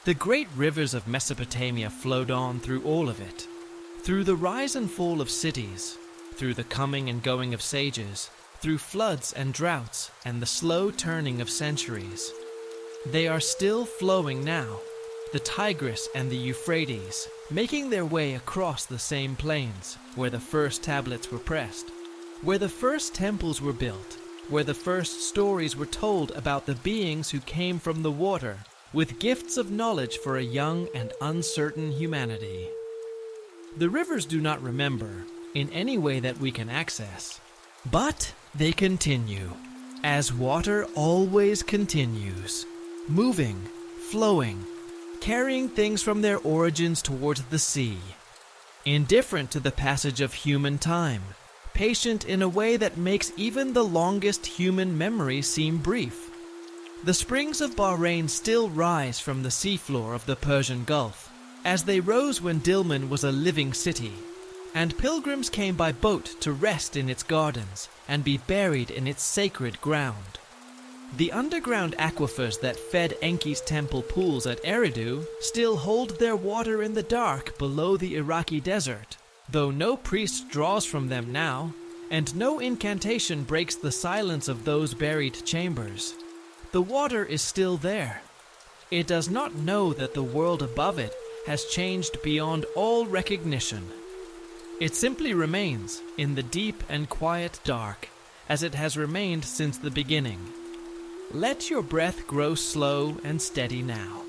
The great rivers of Mesopotamia flowed on through all of it, through the rise and fall of cities, through the coming and going of sages, through floods and droughts and the slow turning of centuries. They are still flowing now, the Tigris and the Euphrates, making their way across the same plains where the first tablets were pressed, where the first temples were built, where the first stories were told about the beings who came from the water, with gifts of knowledge for a young and uncertain humanity. The rivers do not remember, in any way that we can access, but they continue, as water always continues, moving, flowing, carrying things from their origins towards the sea, indifferent to the passage of human time, patient in a way that makes even the longest human memory seem brief. The springs of Bahrain still rise from the seafloor of the Persian Gulf, as they rose when Dilmun was a living city, and pilgrims came by boat to rest in its gardens and be buried in its sacred ground. The underground aquifers that fed Enki's temple pools at Eridu still hold their water in the dark below the Iraqi desert, though no priest draws from them now, and no incantation breaks the silence of those buried chambers. The water is still there. It does not know that the world above it has changed beyond all recognition. It simply remains in the deep and quiet dark, as it has remained since the beginning. Let your breath grow slow and steady now.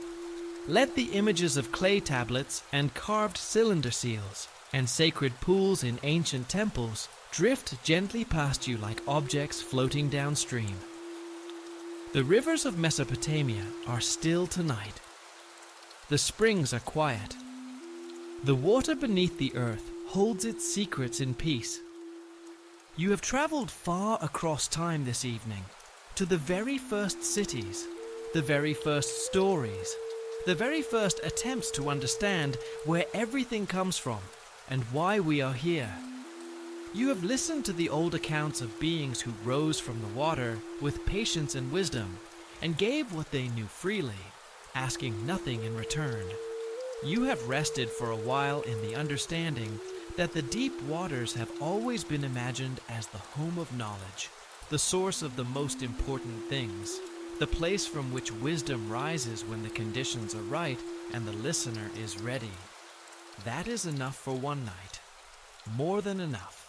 Let the images of clay tablets and carved cylinder seals and sacred pools in ancient temples drift gently past you like objects floating downstream. The rivers of Mesopotamia are still tonight. The springs are quiet. The water beneath the earth holds its secrets in peace. You have traveled far across time this evening, to the very first cities, the very first stories, the very first attempts to understand where everything comes from and why we are here. You have listened to the old accounts of beings who rose from the water with patience and wisdom and gave what they knew freely, asking nothing in return. You have rested for a while in the understanding that the deep waters have always been imagined as the home of knowledge, the source of the most important things, the place from which wisdom rises when the conditions are right and the listener is ready. That is enough for one night. More than enough.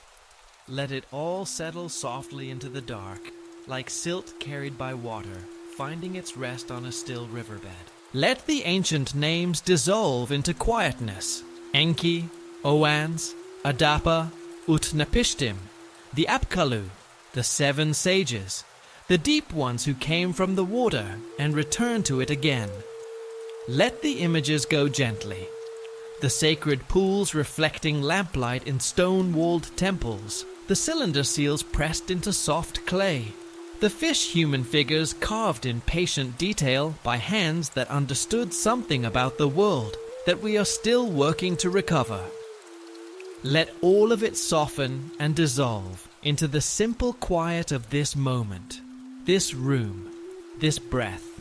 Let it all settle softly into the dark, like silt carried by water, finding its rest on a still riverbed. Let the ancient names dissolve into quietness. Enki, Oannes, Adapa, Utnapishtim, the Apkallu, the 7 sages, the deep ones who came from the water and returned to it again. Let the images go gently. The sacred pools reflecting lamplight in stone-walled temples, the cylinder seals pressed into soft clay, the fish-human figures carved in patient detail by hands that understood something about the world that we are still working to recover. Let all of it soften and dissolve into the simple quiet of this moment, this room, this breath.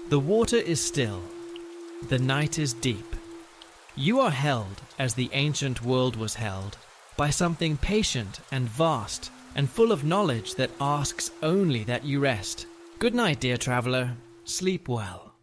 The water is still. The night is deep. You are held, as the ancient world was held, by something patient and vast and full of knowledge that asks only that you rest. Good night, dear traveler. Sleep well.